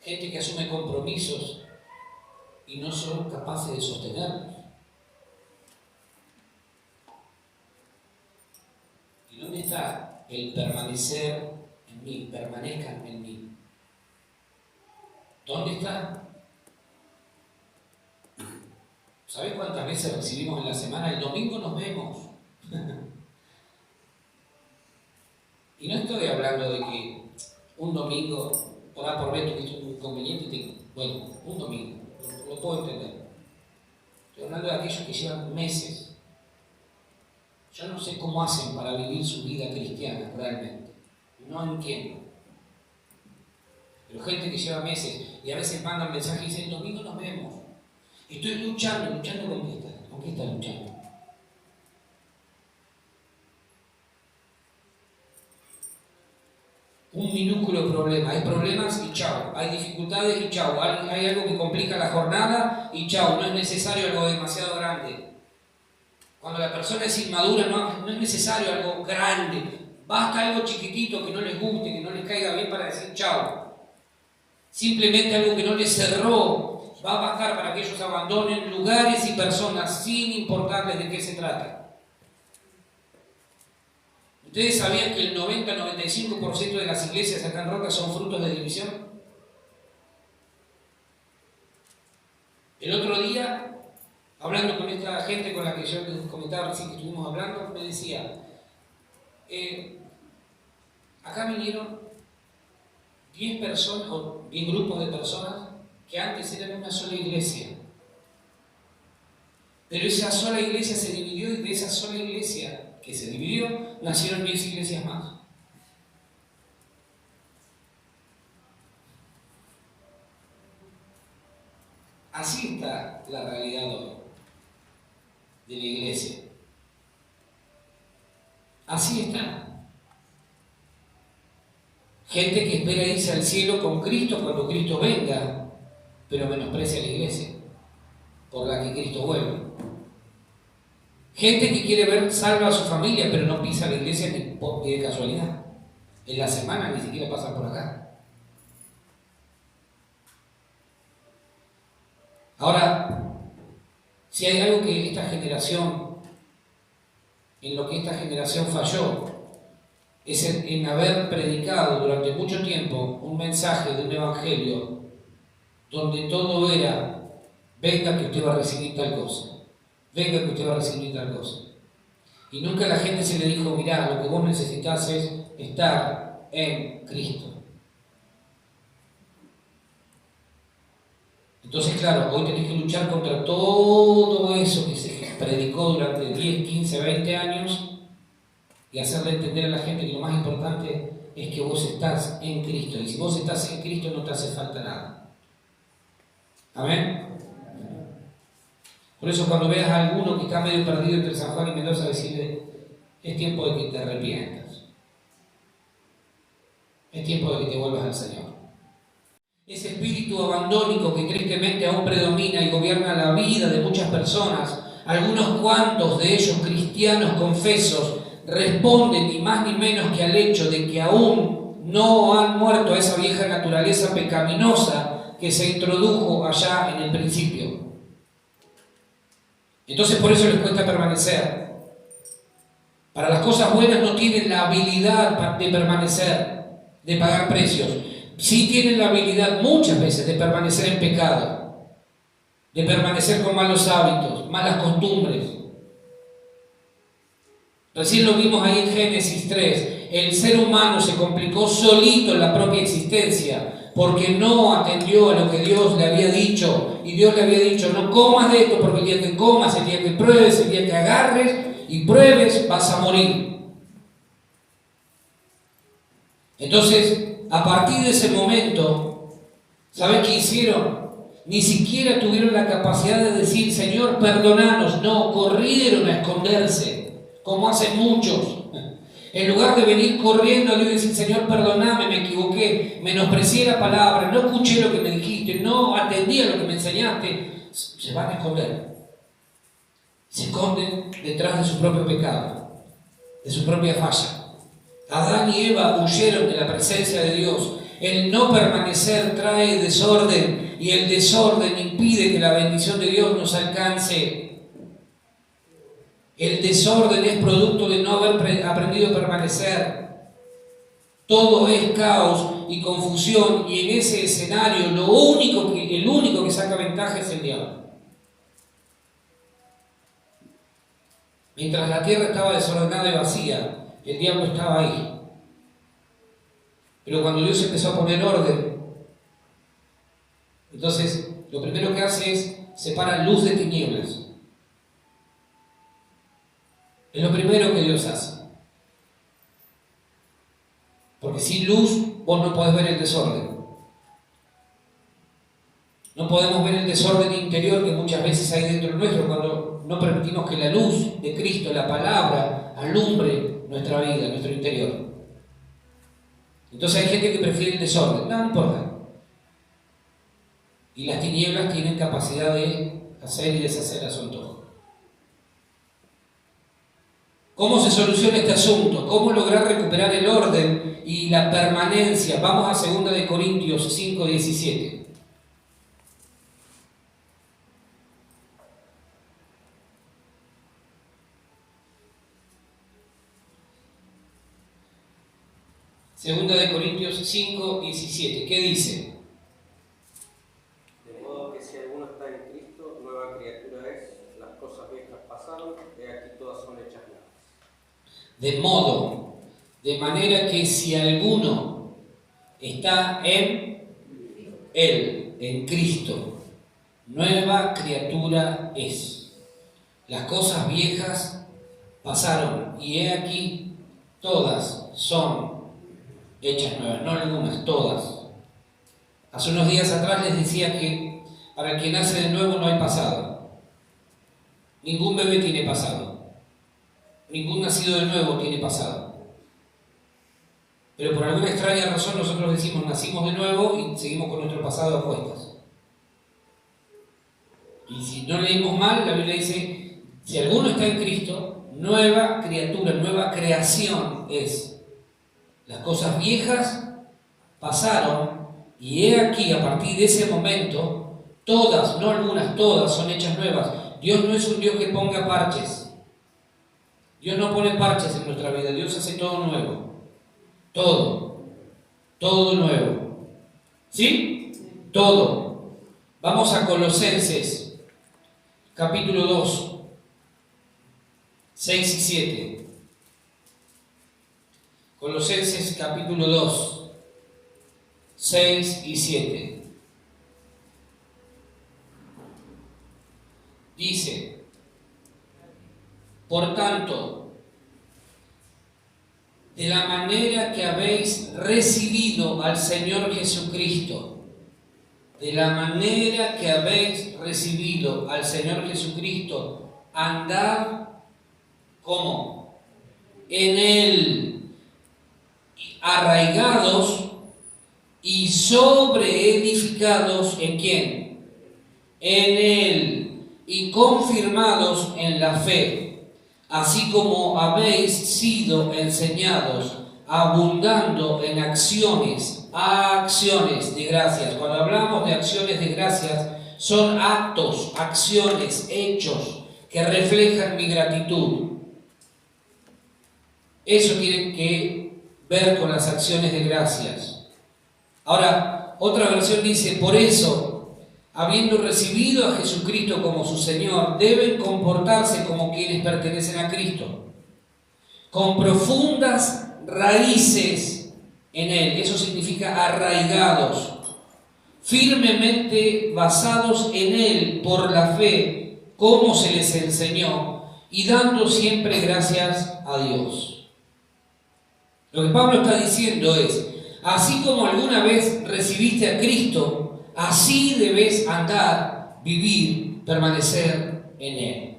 Gente que asume compromisos y no son capaces de sostenerlos. ¿Y dónde está el permanecer en mí? Permanezcan en mí. ¿Dónde está? ¿Sabes cuántas veces recibimos en la semana? El domingo nos vemos. Y no estoy hablando de que un domingo, por A por B, tuviste un inconveniente, bueno, un domingo, lo puedo entender. Estoy hablando de aquellos que llevan meses. Yo no sé cómo hacen para vivir su vida cristiana realmente. No entiendo. Pero gente que lleva meses y a veces mandan mensajes y dicen, el domingo nos vemos. Estoy luchando ¿con qué estás luchando? Un minúsculo problema. Hay problemas y chao. Hay dificultades y chao. Hay algo que complica la jornada y chao. No es necesario algo demasiado grande. Cuando la persona es inmadura no es necesario algo grande. Basta algo chiquitito que no les guste, que no les caiga bien para decir chao. Simplemente algo que no les cerró va a bastar para que ellos abandonen lugares y personas sin importarles de qué se trata. ¿Ustedes sabían que el 90-95% de las iglesias acá en Roca son frutos de división? El otro día, hablando con esta gente con la que yo les comentaba recién que estuvimos hablando, me decía, acá vinieron 10 personas o 10 grupos de personas que antes eran una sola iglesia. Pero esa sola iglesia se dividió y de esa sola iglesia que se dividió nacieron 10 iglesias más. Así está la realidad hoy de la iglesia. Así está. Gente que espera irse al cielo con Cristo cuando Cristo venga, pero menosprecia a la iglesia por la que Cristo vuelve. Gente que quiere ver salva a su familia, pero no pisa la iglesia ni de casualidad. En la semana ni siquiera pasa por acá. Ahora, si hay algo que esta generación, en lo que esta generación falló, es en haber predicado durante mucho tiempo un mensaje de un evangelio donde todo era, venga que usted va a recibir tal cosa, venga que usted va a recibir tal cosa. Y nunca a la gente se le dijo, mirá, lo que vos necesitas es estar en Cristo. Entonces, claro, hoy tenés que luchar contra todo eso que se predicó durante 10, 15, 20 años y hacerle entender a la gente que lo más importante es que vos estás en Cristo. Y si vos estás en Cristo no te hace falta nada. ¿Amén? Por eso cuando veas a alguno que está medio perdido entre San Juan y Mendoza, decirle, es tiempo de que te arrepientas. Es tiempo de que te vuelvas al Señor. Ese espíritu abandónico que tristemente aún predomina y gobierna la vida de muchas personas, algunos cuantos de ellos cristianos confesos, responden ni más ni menos que al hecho de que aún no han muerto a esa vieja naturaleza pecaminosa que se introdujo allá en el principio. Entonces por eso les cuesta permanecer. Para las cosas buenas no tienen la habilidad de permanecer, de pagar precios. Sí tienen la habilidad muchas veces de permanecer en pecado, de permanecer con malos hábitos, malas costumbres. Recién lo vimos ahí en Génesis 3. El ser humano se complicó solito en la propia existencia porque no atendió a lo que Dios le había dicho. Y Dios le había dicho, no comas de esto porque el día que comas, el día que pruebes, el día que agarres y pruebes, vas a morir. Entonces, a partir de ese momento, ¿sabes qué hicieron? Ni siquiera tuvieron la capacidad de decir, Señor, perdonanos. No, corrieron a esconderse, como hacen muchos. En lugar de venir corriendo a Dios y decir, Señor, perdóname, me equivoqué, menosprecié la palabra, no escuché lo que me dijiste, no atendí a lo que me enseñaste, se van a esconder. Se esconden detrás de su propio pecado, de su propia falla. Adán y Eva huyeron de la presencia de Dios. El no permanecer trae desorden y el desorden impide que la bendición de Dios nos alcance. El desorden es producto de no haber aprendido a permanecer. Todo es caos y confusión, y en ese escenario el único que saca ventaja es el diablo. Mientras la tierra estaba desordenada y vacía, el diablo estaba ahí. Pero cuando Dios empezó a poner orden, entonces lo primero que hace es separar luz de tinieblas. Es lo primero que Dios hace. Porque sin luz vos no podés ver el desorden. No podemos ver el desorden interior que muchas veces hay dentro nuestro cuando no permitimos que la luz de Cristo, la palabra, alumbre nuestra vida, nuestro interior. Entonces hay gente que prefiere el desorden. No importa. Y las tinieblas tienen capacidad de hacer y deshacer a su antojo. ¿Cómo se soluciona este asunto? ¿Cómo lograr recuperar el orden y la permanencia? Vamos a 2 de Corintios 5:17. Segunda de Corintios 5:17. ¿Qué dice? De modo que si alguno está en Cristo, nueva criatura es, las cosas viejas pasaron, he aquí todas son hechas nuevas. De manera que si alguno está en Él, en Cristo, nueva criatura es. Las cosas viejas pasaron y he aquí todas son hechas nuevas, no algunas, todas. Hace unos días atrás les decía que para el que nace de nuevo no hay pasado. Ningún bebé tiene pasado. Ningún nacido de nuevo tiene pasado. Pero por alguna extraña razón nosotros decimos nacimos de nuevo y seguimos con nuestro pasado a cuestas. Y si no leímos mal, la Biblia dice, si alguno está en Cristo, nueva criatura, nueva creación es. Las cosas viejas pasaron y he aquí, a partir de ese momento, todas, no algunas, todas son hechas nuevas. Dios no es un Dios que ponga parches. Dios no pone parches en nuestra vida, Dios hace todo nuevo. Todo nuevo. ¿Sí? Todo. Vamos a Colosenses, capítulo 2, 6 y 7. Colosenses, capítulo 2, 6 y 7. Dice, por tanto, de la manera que habéis recibido al Señor Jesucristo, de la manera que habéis recibido al Señor Jesucristo, andad como en Él, arraigados y sobreedificados ¿en quién? En Él, y confirmados en la fe, así como habéis sido enseñados, abundando en acciones acciones de gracias. Cuando hablamos de acciones de gracias, son actos, acciones, hechos que reflejan mi gratitud. Eso tiene que ver con las acciones de gracias. Ahora, otra versión dice, por eso, habiendo recibido a Jesucristo como su Señor, deben comportarse como quienes pertenecen a Cristo, con profundas raíces en Él. Eso significa arraigados, firmemente basados en Él por la fe, como se les enseñó, y dando siempre gracias a Dios. Lo que Pablo está diciendo es, así como alguna vez recibiste a Cristo, así debes andar, vivir, permanecer en Él.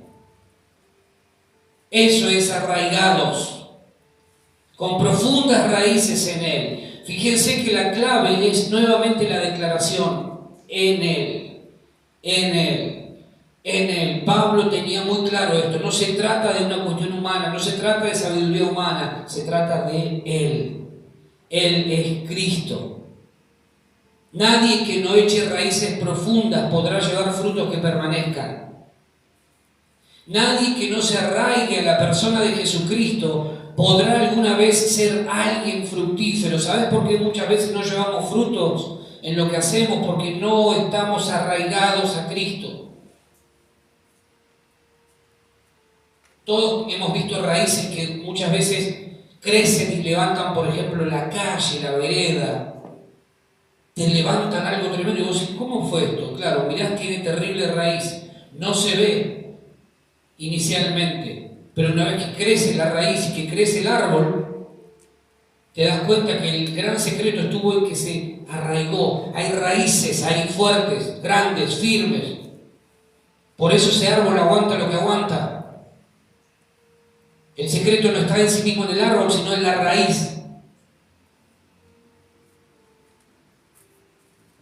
Eso es arraigados, con profundas raíces en Él. Fíjense que la clave es nuevamente la declaración, en Él, en Él. En Él. Pablo tenía muy claro esto, no se trata de una cuestión humana, no se trata de sabiduría humana, se trata de Él. Él es Cristo. Nadie que no eche raíces profundas podrá llevar frutos que permanezcan. Nadie que no se arraigue a la persona de Jesucristo podrá alguna vez ser alguien fructífero. ¿Sabes por qué muchas veces no llevamos frutos en lo que hacemos? Porque no estamos arraigados a Cristo. Todos hemos visto raíces que muchas veces crecen y levantan, por ejemplo, la calle, la vereda. Te levantan algo tremendo y vos decís, ¿cómo fue esto? Claro, mirá, tiene terrible raíz. No se ve inicialmente, pero una vez que crece la raíz y que crece el árbol, te das cuenta que el gran secreto estuvo en que se arraigó. Hay raíces ahí fuertes, grandes, firmes. Por eso ese árbol aguanta lo que aguanta. El secreto no está en sí mismo en el árbol, sino en la raíz.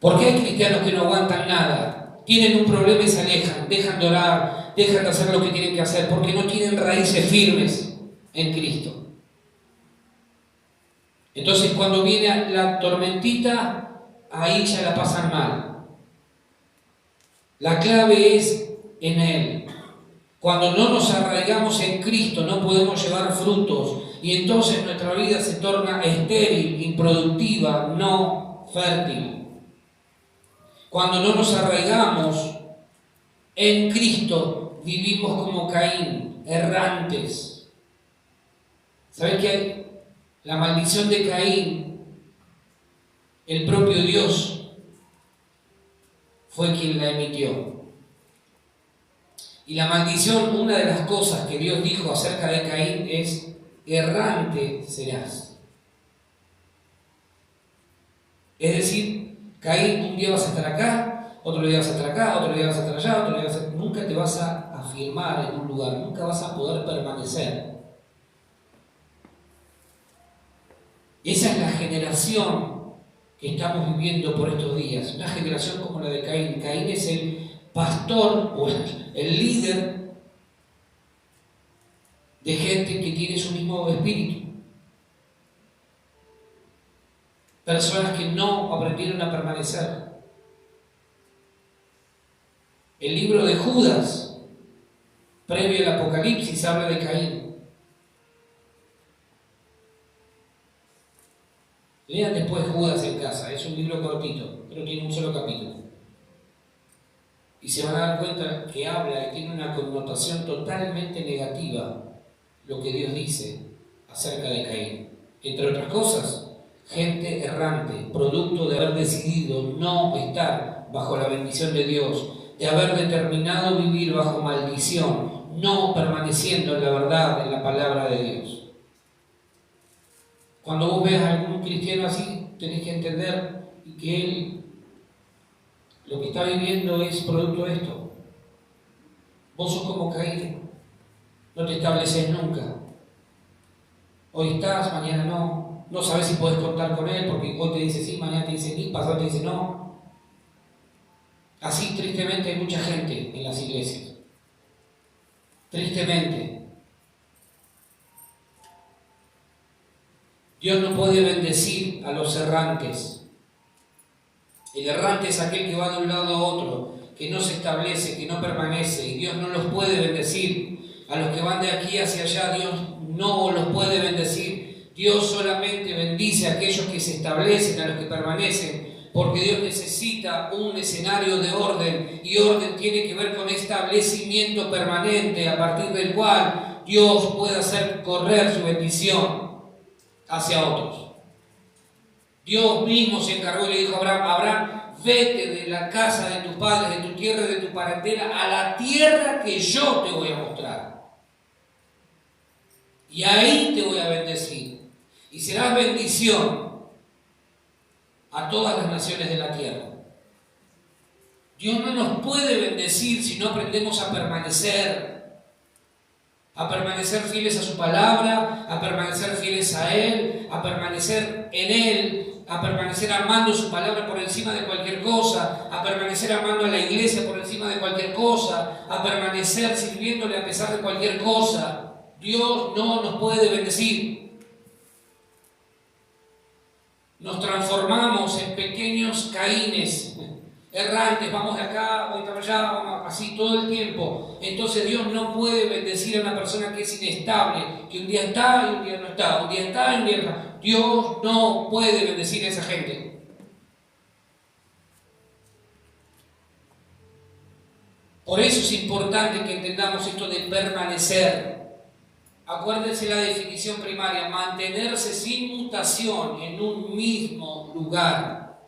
¿Por qué hay cristianos que no aguantan nada? Tienen un problema y se alejan, dejan de orar, dejan de hacer lo que tienen que hacer, porque no tienen raíces firmes en Cristo. Entonces, cuando viene la tormentita, ahí ya la pasan mal. La clave es en Él. Cuando no nos arraigamos en Cristo, no podemos llevar frutos, y entonces nuestra vida se torna estéril, improductiva, no fértil. Cuando no nos arraigamos en Cristo, vivimos como Caín, errantes. ¿Saben qué? La maldición de Caín, el propio Dios fue quien la emitió. Y la maldición, una de las cosas que Dios dijo acerca de Caín es, errante serás. Es decir, Caín, un día vas a estar acá, otro día vas a estar acá, otro día vas a estar allá, otro día vas a estar... Nunca te vas a afirmar en un lugar, nunca vas a poder permanecer. Esa es la generación que estamos viviendo por estos días, una generación como la de Caín. Caín es el pastor o el líder de gente que tiene su mismo espíritu. Personas que no aprendieron a permanecer. El libro de Judas, previo al Apocalipsis, habla de Caín. Lean después Judas en casa, es un libro cortito, pero tiene un solo capítulo. Y se van a dar cuenta que habla y tiene una connotación totalmente negativa lo que Dios dice acerca de Caín. Entre otras cosas, gente errante, producto de haber decidido no estar bajo la bendición de Dios, de haber determinado vivir bajo maldición, no permaneciendo en la verdad, en la palabra de Dios. Cuando vos veas a algún cristiano así, tenés que entender que él lo que está viviendo es producto de esto. Vos sos como Caín, no te estableces nunca. Hoy estás, mañana no. No sabes si podés contar con él, porque hoy te dice sí, mañana te dice sí, pasado te dice no. Así tristemente hay mucha gente en las iglesias. Tristemente. Dios no puede bendecir a los errantes. El errante es aquel que va de un lado a otro, que no se establece, que no permanece, y Dios no los puede bendecir. A los que van de aquí hacia allá, Dios no los puede bendecir. Dios solamente bendice a aquellos que se establecen, a los que permanecen, porque Dios necesita un escenario de orden, y orden tiene que ver con establecimiento permanente, a partir del cual Dios puede hacer correr su bendición hacia otros. Dios mismo se encargó y le dijo a Abraham: Abraham, vete de la casa de tus padres, de tu tierra, de tu parentela, a la tierra que yo te voy a mostrar. Y ahí te voy a bendecir. Y serás bendición a todas las naciones de la tierra. Dios no nos puede bendecir si no aprendemos a permanecer fieles a su palabra, a permanecer fieles a Él, a permanecer en Él, a permanecer amando su palabra por encima de cualquier cosa, a permanecer amando a la iglesia por encima de cualquier cosa, a permanecer sirviéndole a pesar de cualquier cosa. Dios no nos puede bendecir. Nos transformamos en pequeños Caínes, errantes, vamos de acá, voy para allá, vamos así todo el tiempo. Entonces Dios no puede bendecir a una persona que es inestable, que un día está y un día no está, un día está y un día no está. Dios no puede bendecir a esa gente. Por eso es importante que entendamos esto de permanecer. Acuérdense la definición primaria: mantenerse sin mutación en un mismo lugar.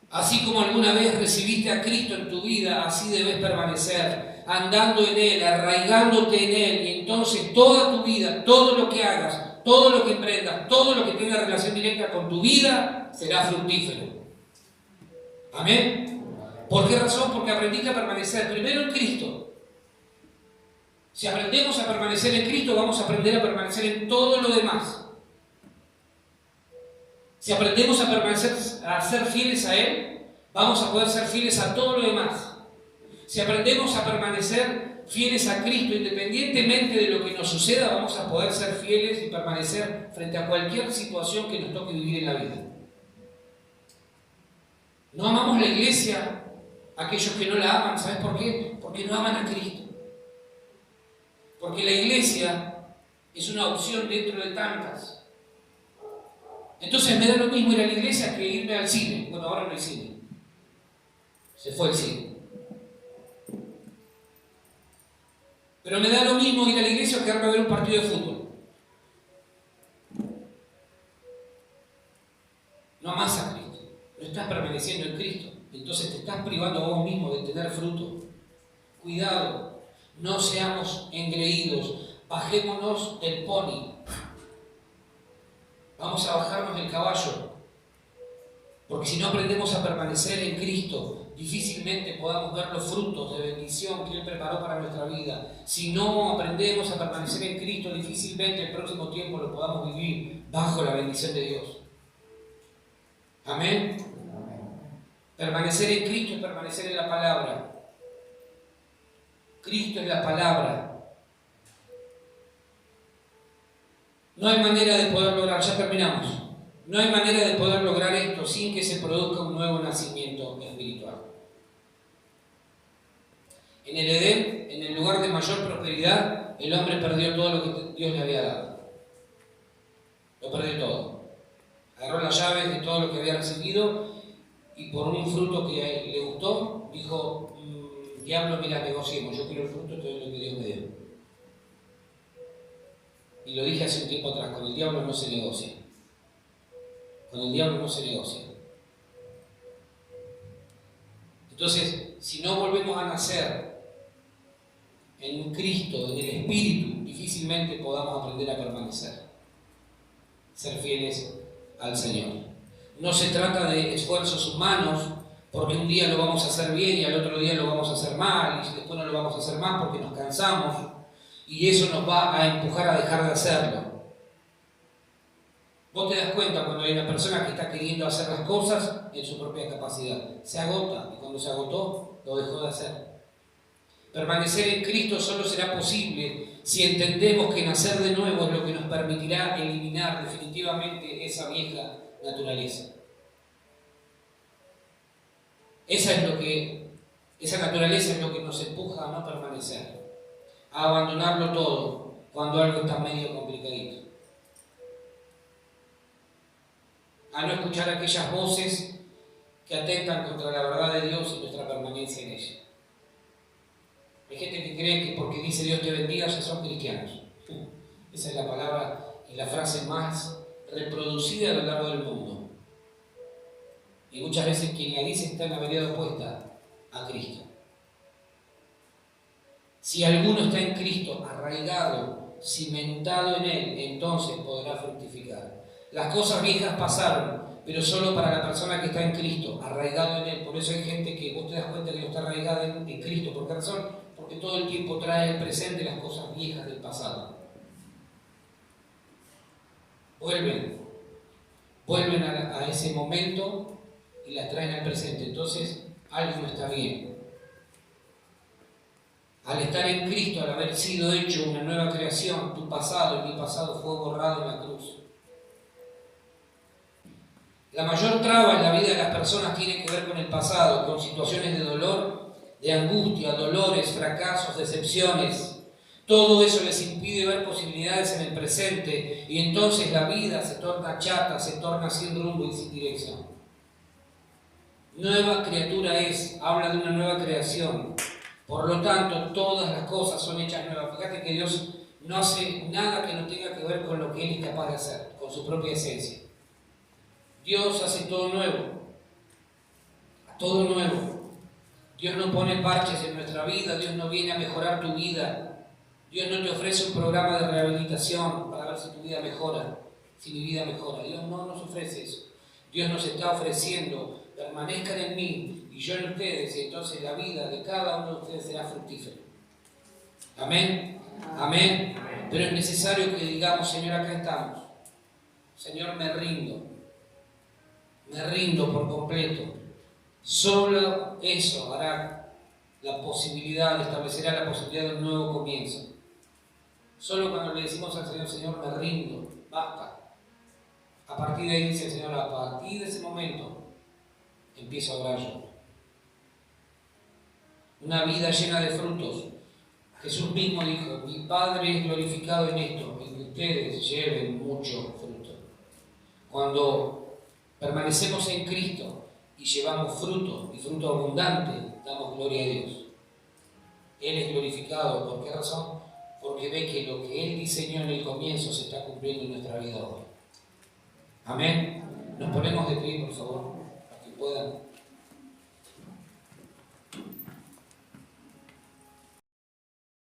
Así como alguna vez recibiste a Cristo en tu vida, así debes permanecer, andando en Él, arraigándote en Él, y entonces toda tu vida, todo lo que hagas, todo lo que emprendas, todo lo que tenga relación directa con tu vida, será fructífero. ¿Amén? ¿Por qué razón? Porque aprendiste a permanecer primero en Cristo. Si aprendemos a permanecer en Cristo, vamos a aprender a permanecer en todo lo demás. Si aprendemos a permanecer, a ser fieles a Él, vamos a poder ser fieles a todo lo demás. Si aprendemos a permanecer fieles a Cristo, independientemente de lo que nos suceda, vamos a poder ser fieles y permanecer frente a cualquier situación que nos toque vivir en la vida. No amamos la iglesia, aquellos que no la aman, ¿sabes por qué? Porque no aman a Cristo. Porque la iglesia es una opción dentro de tantas. Entonces me da lo mismo ir a la iglesia que irme al cine. Bueno, ahora no hay cine. Se fue el cine. Pero me da lo mismo ir a la iglesia que irme a ver un partido de fútbol. No amas a Cristo. No estás permaneciendo en Cristo. Entonces te estás privando a vos mismo de tener fruto. Cuidado. No seamos engreídos. Bajémonos del pony. Vamos a bajarnos del caballo, porque si no aprendemos a permanecer en Cristo, difícilmente podamos ver los frutos de bendición que Él preparó para nuestra vida. Si no aprendemos a permanecer en Cristo, difícilmente el próximo tiempo lo podamos vivir bajo la bendición de Dios. Amén. Permanecer en Cristo es permanecer en la palabra. Cristo es la palabra. No hay manera de poder lograr, ya terminamos, no hay manera de poder lograr esto sin que se produzca un nuevo nacimiento espiritual. En el Edén, en el lugar de mayor prosperidad, el hombre perdió todo lo que Dios le había dado. Lo perdió todo. Agarró las llaves de todo lo que había recibido y por un fruto que le gustó, dijo: diablo, mira, negociemos, yo quiero el fruto, todo lo que Dios me dio. Y lo dije hace un tiempo atrás, con el diablo no se negocia. Con el diablo no se negocia. Entonces, si no volvemos a nacer en Cristo, en el Espíritu, difícilmente podamos aprender a permanecer. Ser fieles al Señor. No se trata de esfuerzos humanos, porque un día lo vamos a hacer bien y al otro día lo vamos a hacer mal, y después no lo vamos a hacer más porque nos cansamos. Y eso nos va a empujar a dejar de hacerlo. Vos te das cuenta cuando hay una persona que está queriendo hacer las cosas en su propia capacidad. Se agota, y cuando se agotó, lo dejó de hacer. Permanecer en Cristo solo será posible si entendemos que nacer de nuevo es lo que nos permitirá eliminar definitivamente esa vieja naturaleza. Esa naturaleza es lo que nos empuja a no permanecer, a abandonarlo todo cuando algo está medio complicadito, a no escuchar aquellas voces que atentan contra la verdad de Dios y nuestra permanencia en ella. Hay gente que cree que porque dice Dios te bendiga ya son cristianos. Esa es la palabra y la frase más reproducida a lo largo del mundo. Y muchas veces quien la dice está en la vereda opuesta a Cristo. Si alguno está en Cristo, arraigado, cimentado en Él, entonces podrá fructificar. Las cosas viejas pasaron, pero solo para la persona que está en Cristo, arraigado en Él. Por eso hay gente que vos te das cuenta que no está arraigada en Cristo. ¿Por qué razón? Porque todo el tiempo trae al presente las cosas viejas del pasado. Vuelven a ese momento y las traen al presente. Entonces, algo no está bien. Al estar en Cristo, al haber sido hecho una nueva creación, tu pasado y mi pasado fue borrado en la cruz. La mayor traba en la vida de las personas tiene que ver con el pasado, con situaciones de dolor, de angustia, dolores, fracasos, decepciones. Todo eso les impide ver posibilidades en el presente y entonces la vida se torna chata, se torna sin rumbo y sin dirección. Nueva criatura es, habla de una nueva creación. Por lo tanto, todas las cosas son hechas nuevas. Fíjate que Dios no hace nada que no tenga que ver con lo que Él es capaz de hacer, con su propia esencia. Dios hace todo nuevo. Todo nuevo. Dios no pone parches en nuestra vida, Dios no viene a mejorar tu vida. Dios no te ofrece un programa de rehabilitación para ver si tu vida mejora, si mi vida mejora. Dios no nos ofrece eso. Dios nos está ofreciendo, permanezcan en mí y yo en ustedes, y entonces la vida de cada uno de ustedes será fructífera. Amén. Amén. Pero es necesario que digamos, Señor, acá estamos. Señor, me rindo por completo. Solo eso hará la posibilidad, establecerá la posibilidad de un nuevo comienzo. Solo cuando le decimos al Señor, Señor, me rindo, basta. A partir de ahí dice el Señor, a partir de ese momento empiezo a orar yo. Una vida llena de frutos. Jesús mismo dijo, mi Padre es glorificado en esto, en que ustedes lleven mucho fruto. Cuando permanecemos en Cristo y llevamos fruto, y fruto abundante, damos gloria a Dios. Él es glorificado. ¿Por qué razón? Porque ve que lo que Él diseñó en el comienzo se está cumpliendo en nuestra vida hoy. Amén. Nos ponemos de pie, por favor, para que puedan.